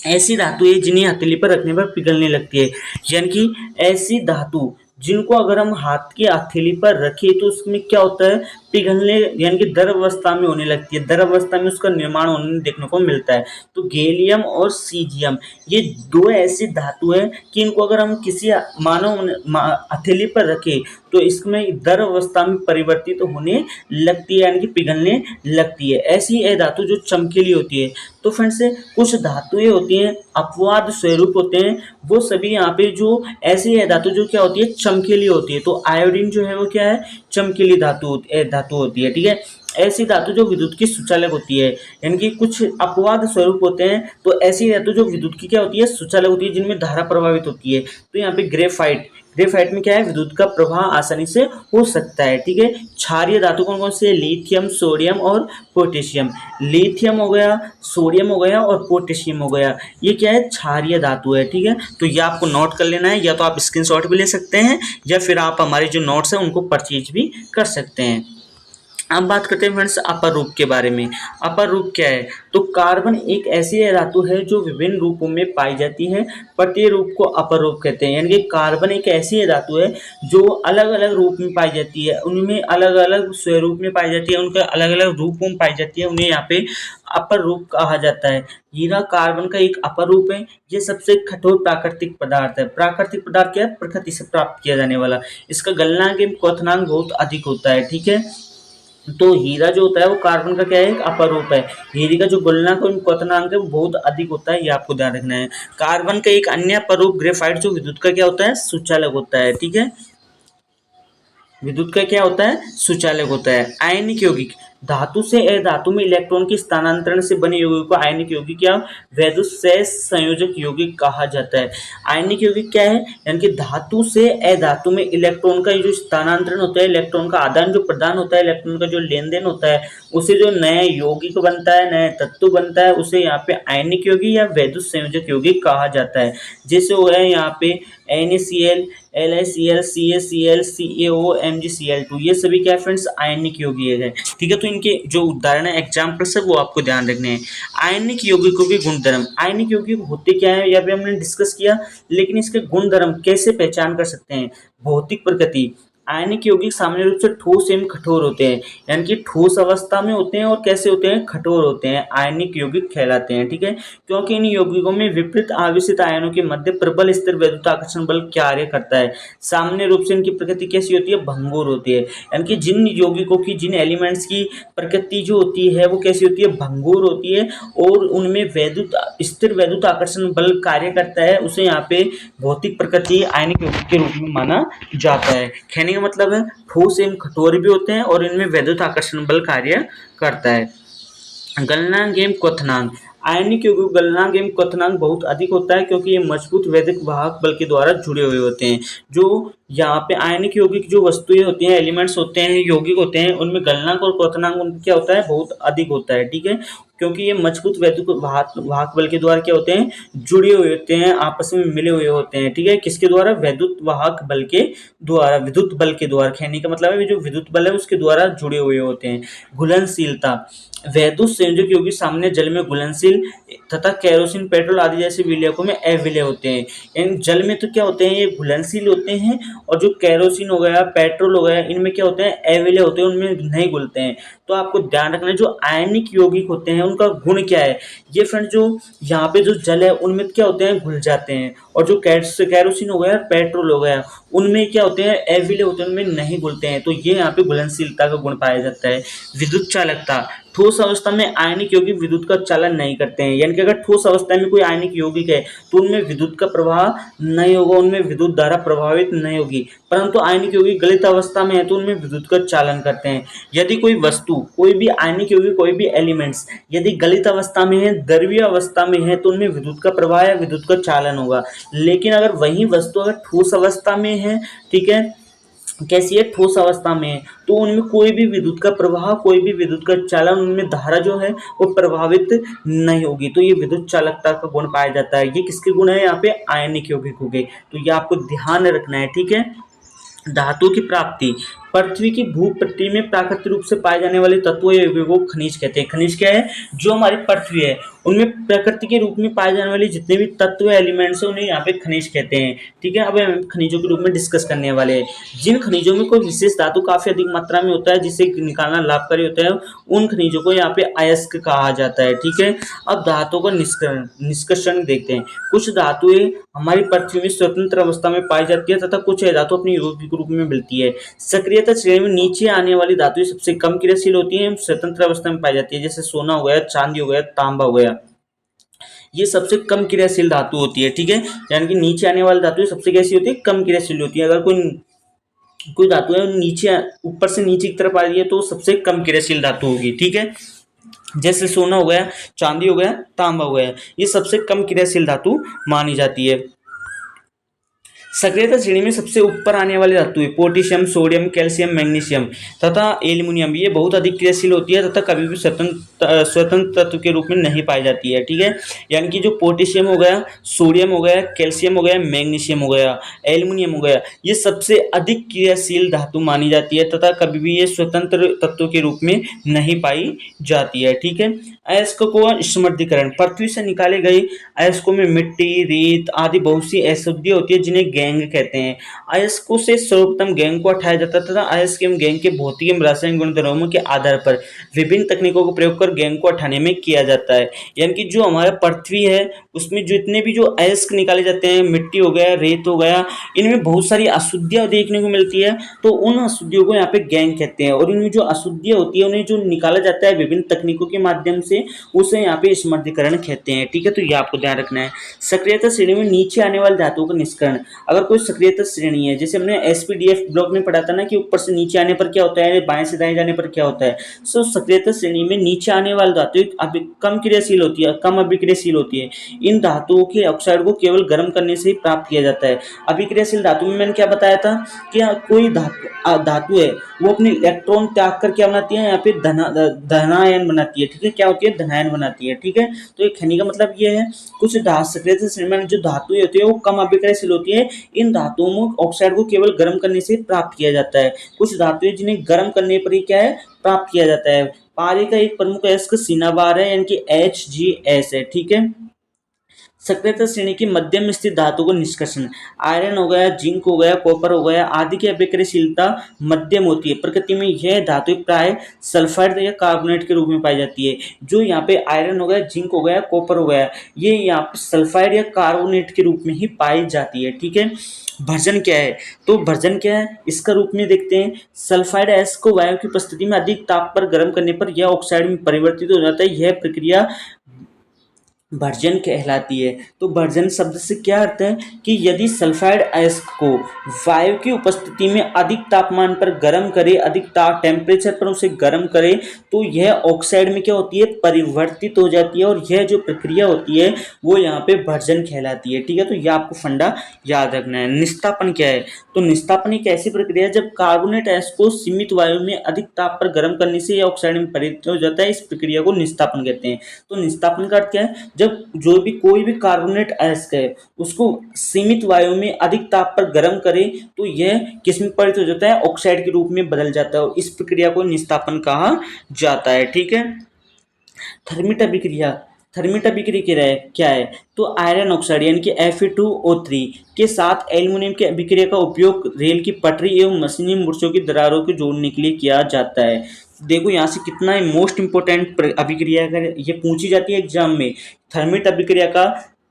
ऐसी धातु है जिन्हें हथेली पर रखने पर पिघलने लगती है, यानी कि ऐसी धातु जिनको अगर हम हाथ की हथेली पर रखें तो उसमें क्या होता है, पिघलने यानी कि द्रव अवस्था में होने लगती है, द्रव अवस्था में उसका निर्माण होने देखने को मिलता है। तो गैलियम और सीजियम ये दो ऐसी धातु है कि इनको अगर हम किसी हथेली पर रखें तो इसमें द्रव अवस्था में परिवर्तित होने लगती है, यानी कि पिघलने लगती है। ऐसी यह धातु जो चमकीली होती है। तो फ्रेंड्स कुछ धातुएं होती हैं अपवाद स्वरूप होते हैं, वो सभी यहाँ पे जो ऐसी है धातु जो क्या होती है चमकीली होती है। तो आयोडीन जो है वो क्या है चमकीली धातु होती है, ठीक है। ऐसी धातु जो विद्युत की सुचालक होती है, यानी कि कुछ अपवाद स्वरूप होते हैं। तो ऐसी धातु जो विद्युत की क्या होती है सुचालक होती है, जिनमें धारा प्रभावित होती है। तो यहाँ पे ग्रेफाइट में क्या है विद्युत का प्रवाह आसानी से हो सकता है, ठीक है। क्षारीय धातु कौन कौन से लिथियम, सोडियम और पोटेशियम। लिथियम हो गया, सोडियम हो गया और पोटेशियम हो गया, ये क्या है क्षारीय धातु है, ठीक है। तो ये आपको नोट कर लेना है, या तो आप स्क्रीनशॉट भी ले सकते हैं या फिर आप हमारे जो नोट्स हैं उनको परचेज भी कर सकते हैं। अब बात करते हैं फ्रेंड्स अपर रूप के बारे में। अपर रूप क्या है, तो कार्बन एक ऐसी धातु है जो विभिन्न रूपों में पाई जाती है, प्रत्येक रूप को अपर रूप कहते हैं। यानी कि कार्बन एक ऐसी धातु है जो अलग अलग रूप में पाई जाती है, उनमें अलग अलग स्वरूप में पाई जाती है, उनके अलग अलग रूपों में पाई जाती है, उन्हें यहाँ पे अपर रूप कहा जाता है। हीरा कार्बन का एक अपर रूप है, ये सबसे कठोर प्राकृतिक पदार्थ है। प्राकृतिक पदार्थ क्या है, प्रकृति से प्राप्त किया जाने वाला। इसका गलनांक एवं क्वथनांक बहुत अधिक होता है, ठीक है। तो हीरा जो होता है वो कार्बन का क्या है एक अपर रूप है। हीरे का जो गलनांक और क्वथनांक है वो बहुत अधिक होता है, ये आपको ध्यान रखना है। कार्बन का एक अन्य अपर रूप ग्रेफाइट जो विद्युत का क्या होता है सुचालक होता है, ठीक है। विद्युत का क्या होता है सुचालक होता है। आयनिक यौगिक धातु से अधातु में इलेक्ट्रॉन के स्थानांतरण से बने यौगिक को आयनिक यौगिक या वैद्युत संयोजक यौगिक कहा जाता है। आयनिक यौगिक क्या है, यानी कि धातु से अधातु में इलेक्ट्रॉन का जो स्थानांतरण होता है, इलेक्ट्रॉन का आदान जो प्रदान होता है, इलेक्ट्रॉन का जो लेन देन होता है, उसे जो नया यौगिक बनता है, नया तत्व बनता है, उसे यहाँ पे आयनिक यौगिक या वैद्युत संयोजक यौगिक कहा जाता है। जैसे वो है यहाँ पे NaCl, LiCl, CaCl, CaO, MgCl2, ये सभी क्या फ्रेंड्स आयनिक यौगिक है, ठीक है। तो इनके जो उदाहरण है एग्जाम्पल्स है वो आपको ध्यान रखने हैं। आयनिक यौगिकों के गुणधर्म, आयनिक यौगिक होते क्या है यह भी हमने डिस्कस किया, लेकिन इसके गुणधर्म कैसे पहचान कर सकते हैं। भौतिक प्रकृति, आयनिक यौगिक सामान्य रूप से ठोस एवं कठोर होते हैं, यानी कि ठोस अवस्था में होते हैं और कैसे होते हैं कठोर होते हैं, आयनिक यौगिक कहलाते हैं, ठीक है। क्योंकि इन यौगिकों में विपरीत आवेशित आयनों के मध्य प्रबल स्थिर वैद्युताकर्षण बल कार्य करता है। सामान्य रूप से इनकी प्रकृति कैसी होती है भंगुर होती है, यानी कि जिन यौगिकों की जिन एलिमेंट्स की प्रकृति जो होती है वो कैसी होती है भंगुर होती है, और उनमें स्थिर वैद्युत आकर्षण बल कार्य करता है, उसे यहाँ पे भौतिक प्रकृति आयनिक यौगिक के रूप में माना जाता है। कहने का मतलब है ठोस एवं कठोर भी होते हैं और इनमें वैद्युत आकर्षण बल कार्य करता है। गलनांक एवं क्वथनांक, आयनिक यौगिक गलनांक एवं क्वथनांक बहुत अधिक होता है, क्योंकि ये मजबूत वैद्युत वाहक बल के द्वारा जुड़े हुए होते हैं। जो यहाँ पे आयनिक यौगिक जो वस्तुएं होती हैं, एलिमेंट्स होते हैं, यौगिक होते हैं, उनमें गलनांक और क्वथनांक उनका क्या होता है बहुत अधिक होता है, ठीक है। क्योंकि ये मजबूत वैद्युत वाहक बल के द्वारा क्या होते हैं जुड़े हुए होते हैं, आपस में मिले हुए होते हैं, ठीक है। किसके द्वारा वैद्युत वाहक बल के द्वारा, विद्युत बल के द्वारा। कहने का मतलब है जो विद्युत बल है उसके द्वारा जुड़े हुए होते हैं। घुलनशीलता, वैद्युत संयोजक यौगिक सामान्य जल में घुलनशील तथा केरोसिन, पेट्रोल आदि जैसे विलायकों में अविलय होते हैं। इन जल में तो क्या होते हैं ये घुलनशील होते हैं, और जो केरोसिन हो गया, पेट्रोल हो गया, इनमें क्या होते हैं अविलय होते हैं, उनमें नहीं घुलते हैं। तो आपको ध्यान रखना है जो आयनिक यौगिक होते हैं उनका गुण क्या है। ये फ्रेंड जो यहाँ पे जो जल है उनमें क्या होते हैं घुल जाते हैं, और जो केरोसिन हो गया, पेट्रोल हो गया, उनमें क्या होते हैं अविलय होते हैं, उनमें नहीं घुलते हैं। तो ये यहाँ पे घुलनशीलता का गुण पाया जाता है। विद्युत चालकता, ठोस अवस्था में आयनिक यौगिक विद्युत का चालन नहीं करते हैं, यानी कि अगर ठोस अवस्था में कोई आयनिक यौगिक है तो उनमें विद्युत का प्रवाह नहीं होगा, उनमें विद्युत धारा प्रभावित नहीं होगी। परंतु आयनिक यौगिक गलित अवस्था में है तो उनमें विद्युत का चालन करते हैं। यदि कोई वस्तु, कोई भी आयनिक यौगिक, कोई भी एलिमेंट्स यदि गलित अवस्था में है, द्रवीय अवस्था में है, तो उनमें विद्युत का प्रवाह या विद्युत का चालन होगा। लेकिन अगर वही वस्तु अगर ठोस अवस्था में है, ठीक है, कैसी है ठोस अवस्था में है, तो उनमें कोई भी विद्युत का प्रवाह, कोई भी विद्युत का चालन, उनमें धारा जो है वो प्रभावित नहीं होगी। तो ये विद्युत चालकता का गुण पाया जाता है। ये किसके गुण है यहाँ पे आयनिक यौगिक हो गए, तो ये आपको ध्यान रखना है, ठीक है। धातु की प्राप्ति, पृथ्वी की भूपृष्ठ में प्राकृतिक रूप से पाए जाने वाले तत्वों या यौगिकों को खनिज कहते हैं। खनिज क्या है, जो हमारी पृथ्वी है उनमें प्रकृति के रूप में पाए जाने वाले जितने भी तत्व एलिमेंट्स हैं उन्हें यहाँ पे खनिज कहते हैं। ठीक है, अब हम खनिजों के रूप में डिस्कस करने वाले हैं। जिन खनिजों में कोई विशेष धातु काफी अधिक मात्रा में होता है जिसे निकालना लाभकारी होता है, उन खनिजों को यहाँ पे अयस्क कहा जाता है। ठीक है, अब धातुओं का निष्कर्षण देखते हैं। कुछ धातुएं हमारी पृथ्वी में स्वतंत्र अवस्था में पाई जाती है तथा कुछ धातु अपनी यौगिक रूप में मिलती है। सक्रियता श्रेणी में नीचे आने वाली धातुएं सबसे कम क्रियाशील होती हैं, स्वतंत्र अवस्था में पाई जाती है, जैसे सोना हो गया, चांदी हो गया, तांबा हो गया। ये सबसे कम क्रियाशील धातु होती है। ठीक है, यानी कि नीचे आने वाली धातु सबसे कैसी होती है, कम क्रियाशील होती है। अगर कोई कोई धातु है नीचे ऊपर से नीचे की तरफ आ रही है तो सबसे कम क्रियाशील धातु होगी। ठीक है, जैसे सोना हो गया, चांदी हो गया, तांबा हो गया, ये सबसे कम क्रियाशील धातु मानी जाती है। सक्रियता श्रेणी में सबसे ऊपर आने वाली धातुएं पोटेशियम, सोडियम, कैल्शियम, मैग्नीशियम तथा एल्युमिनियम, ये बहुत अधिक क्रियाशील होती है तथा कभी भी स्वतंत्र तत्व के रूप में नहीं पाई जाती है। ठीक है, यानी कि जो पोटेशियम हो गया, सोडियम हो गया, कैल्शियम हो गया, मैग्नीशियम हो गया, एल्युमिनियम हो गया, ये सबसे अधिक क्रियाशील धातु मानी जाती है तथा कभी भी ये स्वतंत्र तत्व के रूप में नहीं पाई जाती है। ठीक है, अयस्कों को समृद्धीकरण, पृथ्वी से निकाले गए अयस्कों में मिट्टी, रेत आदि बहुत सी अशुद्धियां होती है जिन्हें गैंग कहते हैं। अयस्कों से सर्वप्रथम गैंग को हटाया जाता है तथा अयस्क एवं गैंग के भौतिक एवं रासायनिक गुणधर्मों के आधार पर विभिन्न तकनीकों का प्रयोग कर गैंग को हटाने में किया जाता है। यानी कि जो हमारा पृथ्वी है उसमें जितने भी जो अयस्क निकाले जाते हैं, मिट्टी हो गया, रेत हो गया, इनमें बहुत सारी अशुद्धियां देखने को मिलती है, तो उन अशुद्धियों को यहाँ पे गैंग कहते हैं। और इनमें जो अशुद्धियां होती है उन्हें जो निकाला जाता है विभिन्न तकनीकों के माध्यम से, उसे यहाँ पे समृद्धीकरण कहते हैं। ठीक है, तो ये आपको ध्यान रखना है। सक्रियता श्रेणी में नीचे आने वाले धातुओं का निष्करण, अगर कोई सक्रियता श्रेणी है, जैसे हमने एसपीडीएफ ब्लॉक में पढ़ा था ना कि ऊपर से नीचे आने पर क्या होता है, बाएं से दाएं जाने पर क्या होता है। सो सक्रियता श्रेणी में नीचे आने वाली धातु कम क्रियाशील होती है, कम अभिक्रियाशील होती है। इन धातुओं के ऑक्साइड को केवल गर्म करने से ही प्राप्त किया जाता है। अभिक्रियाशील धातु में मैंने क्या बताया था कि कोई धातु है वो अपने इलेक्ट्रॉन त्याग कर क्या बनाती है, यहाँ पे धनायन बनाती है। ठीक है, क्या होती है, धनायन बनाती है। ठीक है, तो ये कहने का मतलब ये है कुछ सक्रियता श्रेणी में जो धातुएं होती है वो कम अभिक्रियाशील होती है। इन धातुओं में ऑक्साइड को केवल गर्म करने से प्राप्त किया जाता है। कुछ धातुएं जिन्हें गर्म करने पर ही क्या है, प्राप्त किया जाता है। पारे का एक प्रमुख अयस्क सिनाबार है, यानी कि HgS है। ठीक है, सक्रियता श्रेणी की मध्यम स्थित धातु को निष्कर्षण, आयरन हो गया, जिंक हो गया, कॉपर हो गया आदि की अभिक्रियाशीलता मध्यम होती है। प्रकृति में यह धातु प्राय सल्फाइड या कार्बोनेट के रूप में पाई जाती है। जो यहाँ पे आयरन हो गया, जिंक हो गया, कॉपर हो गया, ये यहाँ पे सल्फाइड या कार्बोनेट के रूप में ही पाई जाती है। ठीक है, भर्जन क्या है, तो भर्जन क्या है इसका रूप में देखते हैं। सल्फाइड अयस्क को वायु की उपस्थिति में अधिक ताप पर गर्म करने पर यह ऑक्साइड में परिवर्तित हो जाता है। यह प्रक्रिया भर्जन कहलाती है। तो भर्जन शब्द से क्या अर्थ है कि यदि सल्फाइड अयस्क को वायु की उपस्थिति में अधिक तापमान पर गर्म करे, अधिक टेम्परेचर पर उसे गर्म करे, तो यह ऑक्साइड में क्या होती है, परिवर्तित हो जाती है। और यह जो प्रक्रिया होती है वो यहाँ पे भर्जन कहलाती है। ठीक है, तो यह आपको फंडा याद रखना है। निस्तापन क्या है, तो निस्तापन एक ऐसी प्रक्रिया है जब कार्बोनेट अयस्क को सीमित वायु में अधिक ताप पर गर्म करने से यह ऑक्साइड में परिवर्तित हो जाता है। इस प्रक्रिया को निस्तापन कहते हैं। तो निस्तापन का अर्थ क्या है, जब जो भी कोई भी कार्बोनेट अयस्क है उसको सीमित वायु में अधिक ताप पर गर्म करे तो यह किस में परिवर्तित हो जाता है, ऑक्साइड के रूप में बदल जाता है। और इस प्रक्रिया को निस्तापन कहा जाता है। ठीक है, थर्मिट अभिक्रिया, थर्मिट अभिक्रिया क्या है, तो आयरन ऑक्साइड यानी कि Fe2O3 के साथ एल्युमिनियम की अभिक्रिया का उपयोग रेल की पटरी एवं मशीनी मूर्छों की दरारों को जोड़ने के लिए किया जाता है। देखो यहाँ से कितना मोस्ट इंपोर्टेंट अभिक्रिया ये पूछी जाती है एग्जाम में। थर्मिट अभिक्रिया का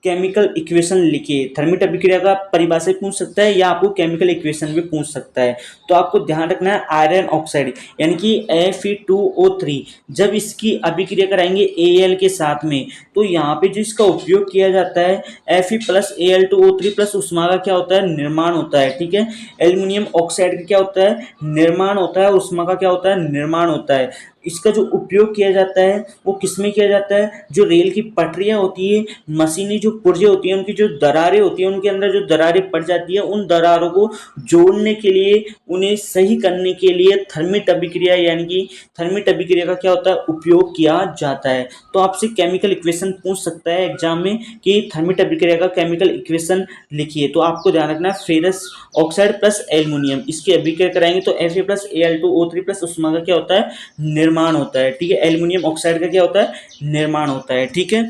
केमिकल इक्वेशन लिखिए। थर्मिट अभिक्रिया का परिभाषा पूछ सकता है या आपको केमिकल इक्वेशन भी पूछ सकता है। तो आपको ध्यान रखना है आयरन ऑक्साइड यानी कि Fe2O3 जब इसकी अभिक्रिया कराएंगे Al के साथ में, तो यहाँ पे जो इसका उपयोग किया जाता है Fe+Al2O3 प्लस उष्मा का क्या होता है, निर्माण होता है। ठीक है, एल्युमिनियम ऑक्साइड का क्या होता है, निर्माण होता है, उष्मा का क्या होता है, निर्माण होता है। इसका जो उपयोग किया जाता है वो किसमें किया जाता है, जो रेल की पटरियां होती है, मशीनी जो पुर्जे होती हैं, उनकी जो दरारें होती हैं, उनके अंदर जो दरारें पड़ जाती है, उन दरारों को जोड़ने के लिए, उन्हें सही करने के लिए थर्मिट अभिक्रिया यानी कि थर्मिट अभिक्रिया का क्या होता है, उपयोग किया जाता है। तो आपसे केमिकल इक्वेशन पूछ सकता है एग्जाम में कि थर्मिट अभिक्रिया का केमिकल इक्वेशन लिखिए। तो आपको ध्यान रखना है फेरस ऑक्साइड प्लस एल्युमिनियम, इसकी अभिक्रिया कराएंगे तो Fe+Al2O3 प्लस उष्मा का क्या होता है, निर्माण होता है। ठीक है, एल्युमिनियम ऑक्साइड का क्या होता है, निर्माण होता है। ठीक है,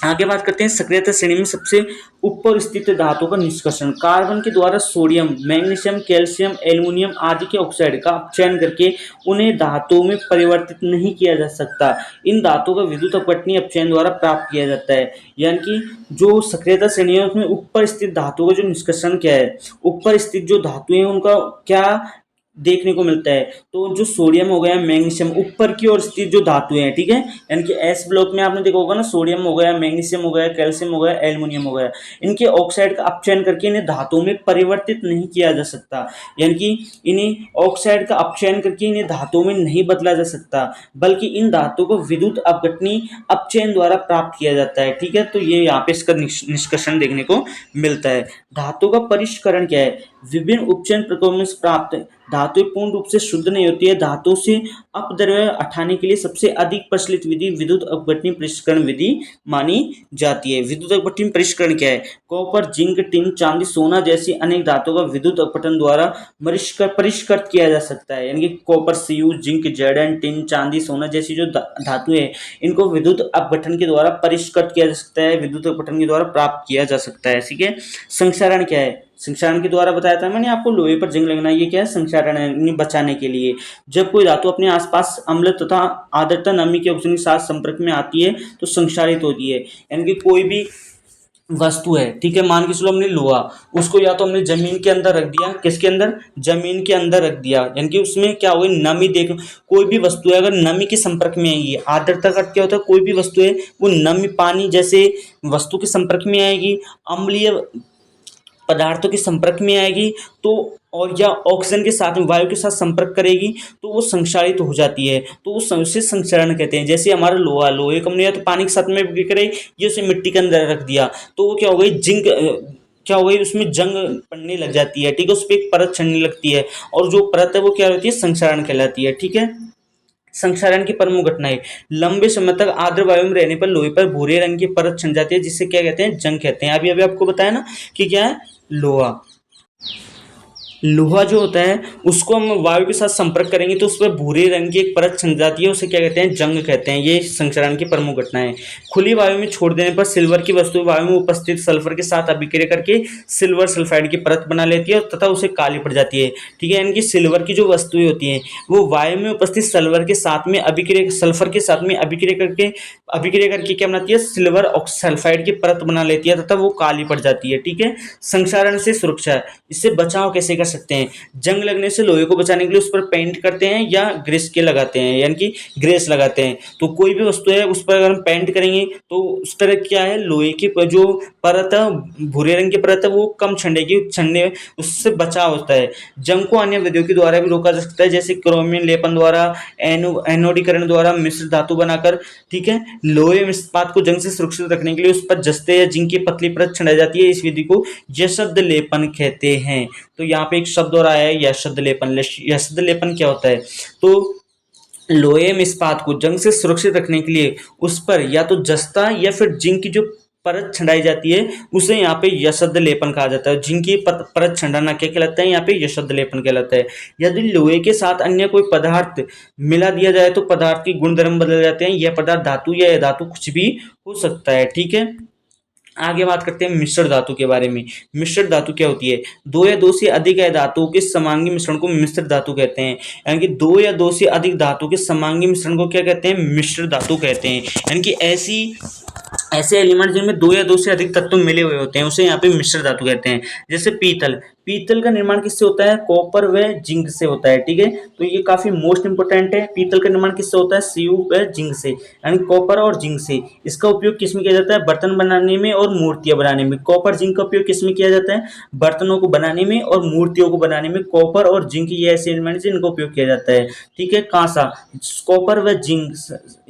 आगे बात करते हैं सक्रियता श्रेणी में सबसे ऊपर स्थित धातु का निष्कर्षण। कार्बन के द्वारा सोडियम, मैग्नीशियम, कैल्शियम, एल्युमिनियम आदि के ऑक्साइड का अपचयन करके उन्हें धातुओं में परिवर्तित नहीं किया जा सकता। इन धातुओं का विद्युत अपघटनीय अपचयन द्वारा प्राप्त किया जाता है। यानी कि जो सक्रियता श्रेणी है उसमें ऊपर स्थित धातुओं का जो निष्कर्षण क्या है, ऊपर स्थित जो धातुएं हैं उनका क्या देखने को मिलता है। तो जो सोडियम हो गया, मैग्नीशियम ऊपर की ओर स्थित जो धातुएं हैं, ठीक है, यानी कि एस ब्लॉक में आपने देखा होगा ना, सोडियम हो गया, मैग्नीशियम हो गया, कैल्शियम हो गया, एल्युमिनियम हो गया, इनके ऑक्साइड का अपचयन करके इन्हें धातुओं में परिवर्तित नहीं किया जा सकता। यानी कि इन्हें ऑक्साइड का अपचयन करके इन्हें धातुओं में नहीं बदला जा सकता, बल्कि इन धातुओं को विद्युत अपघटनीय अपचयन द्वारा प्राप्त किया जाता है। ठीक है, तो ये यहाँ पे इसका निष्कर्षण देखने को मिलता है। धातु का परिष्करण क्या है? विभिन्न उपचयन प्रक्रियाओं से प्राप्त धातु पूर्ण रूप से शुद्ध नहीं होती है। धातु से अपद्रव्य हटाने के लिए सबसे अधिक प्रचलित विधि विद्युत अपघटनीय परिष्करण विधि मानी जाती है। विद्युत अपघटनीय परिष्करण क्या है? कॉपर, जिंक, टिन, चांदी, सोना जैसी अनेक धातुओं का विद्युत अपघटन द्वारा परिष्कृत किया जा सकता है। यानी कि copper, C U, zinc, Z N, tin, चांदी, सोना जैसी जो धातु है, इनको विद्युत अपघटन के द्वारा परिष्कृत किया जा सकता है, विद्युत अपघटन के द्वारा प्राप्त किया जा सकता है। ठीक है, संक्षारण क्या है? संक्षारण के द्वारा बताया था मैंने आपको, लोहे पर जंग लगना, ये क्या है? संक्षारण है, इन्हें बचाने के लिए। जब कोई धातु अपने आसपास अम्ल तथा आर्द्रता नमी के ऑक्सीजन के साथ संपर्क में आती है तो संक्षारित होती है। यानी कि कोई भी वस्तु है, ठीक है, मान के चलो हमने लोहा, उसको या तो हमने जमीन के अंदर रख दिया, किसके अंदर? जमीन के अंदर रख दिया, यानी कि उसमें क्या होगी? नमी। देख, कोई भी वस्तु है अगर नमी के संपर्क में आएगी, आर्द्रता का क्या होता है? कोई भी वस्तु है वो नमी, पानी जैसे वस्तु के संपर्क में आएगी, अम्लीय पदार्थों के संपर्क में आएगी तो, और या ऑक्सीजन के साथ में वायु के साथ संपर्क करेगी तो वो संक्षारित हो जाती है, तो वो उसे संक्षारण कहते हैं। जैसे हमारा लोहा, लोहे को हमने या तो पानी के साथ में करे या उसे मिट्टी के अंदर रख दिया तो वो क्या हो गई? जिंक, क्या हो गई? उसमें जंग पड़ने लग जाती है, ठीक है, उस पर एक परत चढ़ने लगती है और जो परत है वो क्या होती है? संक्षारण कहलाती है। ठीक है, संक्षारण की प्रमुख घटनाएं, लंबे समय तक आर्द्र वायु में रहने पर लोहे पर भूरे रंग की परत छन जाती है, जिससे क्या कहते हैं? जंग कहते हैं। अभी अभी आपको बताया ना कि क्या है? लोहा, लोहा जो होता है उसको हम वायु के साथ संपर्क करेंगे तो उस पर भूरे रंग की एक परत छन जाती है, उसे क्या कहते हैं? जंग कहते हैं। ये संक्षारण की प्रमुख घटनाएं। खुली वायु में छोड़ देने पर सिल्वर की वस्तु वायु में उपस्थित सल्फर के साथ अभिक्रिया करके सिल्वर सल्फाइड की परत बना लेती है तथा उसे काली पड़ जाती है। ठीक है, यानी कि सिल्वर की जो वस्तुएं होती हैं वो वायु में उपस्थित सल्फर के साथ में अभिक्रिया करके क्या बनाती है? सिल्वर सल्फाइड की परत बना लेती है तथा वो काली पड़ जाती है। ठीक है, संक्षारण से सुरक्षा, इससे बचाव कैसे कर सकते हैं? जंग लगने से लोहे को बचाने के लिए उस पर पेंट करते हैं या ग्रेस के लगाते हैं, यानी कि ग्रेस लगाते हैं। तो कोई भी वस्तु है उस पर अगर हम पेंट करेंगे तो उस पर क्या है? लोहे की जो परत है, भूरे रंग की परत है, वो कम छंडेगी, छंडने उससे बचाव होता है। जंग को अन्य विधियों के द्वारा भी रोका जा सकता है, जैसे क्रोमियम लेपन द्वारा, एनोडीकरण द्वारा, मिश्र धातु बनाकर। ठीक है, लोहे इस्पात को जंग से सुरक्षित रखने के लिए उस पर जस्ते या जिंक की पतली परत छंडाई जाती है। इस विधि को यशद लेपन कहते हैं। तो यहाँ पे एक शब्द और आया है, यशद लेपन। यशद लेपन क्या होता है? तो लोहे में इस्पात को जंग से सुरक्षित रखने के लिए उस पर या तो जस्ता या फिर जिंक की जो परत छंडाई जाती है उसे यहाँ पे यशद लेपन कहा जाता है। जिंक की परत छंडाना क्या कहलाता है? यहाँ पे यशद लेपन कहलाता है। यदि लोहे के साथ अन्य कोई पदार्थ मिला दिया जाए तो पदार्थ के गुणधर्म बदल जाते हैं। यह पदार्थ धातु या धातु कुछ भी हो सकता है। ठीक है, आगे बात करते हैं मिश्र धातु के बारे में। मिश्र धातु क्या होती है? दो या दो से अधिक धातुओं के समांगी मिश्रण को मिश्र धातु कहते हैं। यानी कि दो या दो से अधिक धातु के समांगी मिश्रण को क्या कहते हैं? मिश्र धातु कहते हैं। यानी कि ऐसे एलिमेंट जिनमें दो या दो से अधिक तत्व मिले हुए होते हैं उसे यहाँ पे मिश्र धातु कहते हैं। जैसे पीतल, पीतल का निर्माण किससे होता है? कॉपर व जिंक से होता है। ठीक है, तो ये काफी मोस्ट इंपोर्टेंट है। पीतल का निर्माण किससे होता है? सीयू व जिंक से, यानी कॉपर और जिंक से। इसका उपयोग किसमें किया जाता है? बर्तन बनाने में और मूर्तियां बनाने में। कॉपर जिंक का उपयोग किसमें किया जाता है? बर्तनों को बनाने में और मूर्तियों को बनाने में कॉपर और जिंक ये ऐसे एलिमेंट जिनका उपयोग किया जाता है। ठीक है, कांसा, कॉपर व जिंक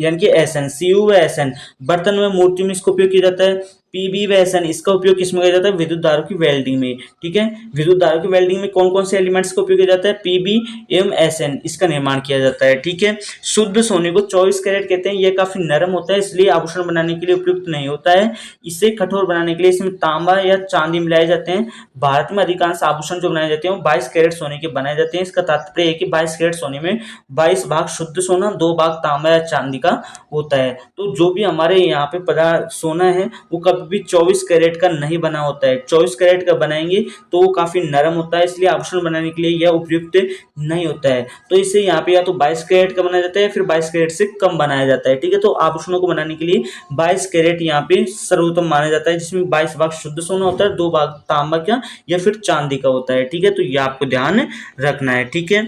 यानी कि एसएन, सीयू व एसएन, बर्तन व मूर्ति में इसका उपयोग किया जाता है। पीबी व एसएन इसका उपयोग किसमें किया जाता है? विद्युत धारों की वेल्डिंग में। ठीक है, विद्युत धारों की वेल्डिंग में कौन कौन से एलिमेंट्स का उपयोग किया जाता है? पीबी एवं एसएन इसका निर्माण किया जाता है। ठीक है, शुद्ध सोने को 24 कैरेट कहते हैं। यह काफी नरम होता है, इसलिए आभूषण बनाने के लिए उपयुक्त नहीं होता है। इसे कठोर बनाने के लिए इसमें तांबा या चांदी मिलाए जाते हैं। भारत में अधिकांश आभूषण जो बनाए जाते हैं वो 22 कैरेट सोने के बनाए जाते हैं। इसका तात्पर्य है कि 22 कैरेट सोने में 22 भाग शुद्ध सोना, 2 भाग तांबा या चांदी का होता है। तो जो भी हमारे यहाँ पे पदार्थ सोना है वो कभी भी 24 कैरेट का नहीं बना होता है। 24 कैरेट का बनाएंगे तो वो काफी नरम होता है, इसलिए आभूषण बनाने के लिए यह उपयुक्त नहीं होता है। तो इसे यहाँ पे या तो 22 कैरेट का बनाया जाता है या फिर 22 कैरेट से कम बनाया जाता है। ठीक है, तो आभूषणों को बनाने के लिए 22 कैरेट यहाँ पे सर्वोत्तम माना जाता है, जिसमें 22 भाग शुद्ध सोना होता है, 2 भाग तांबा का या फिर चांदी का होता है। ठीक है, तो ये आपको ध्यान रखना है। ठीक है,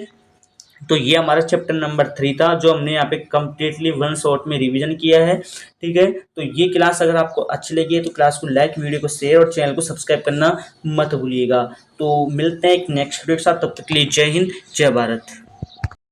तो ये हमारा चैप्टर नंबर 3 था, जो हमने यहाँ पे कम्प्लीटली वन शॉट में रिवीजन किया है। ठीक है, तो ये क्लास अगर आपको अच्छी लगी है तो क्लास को लाइक, वीडियो को शेयर और चैनल को सब्सक्राइब करना मत भूलिएगा। तो मिलते हैं एक नेक्स्ट वीडियो के साथ, तब तक के लिए जय हिंद, जय भारत।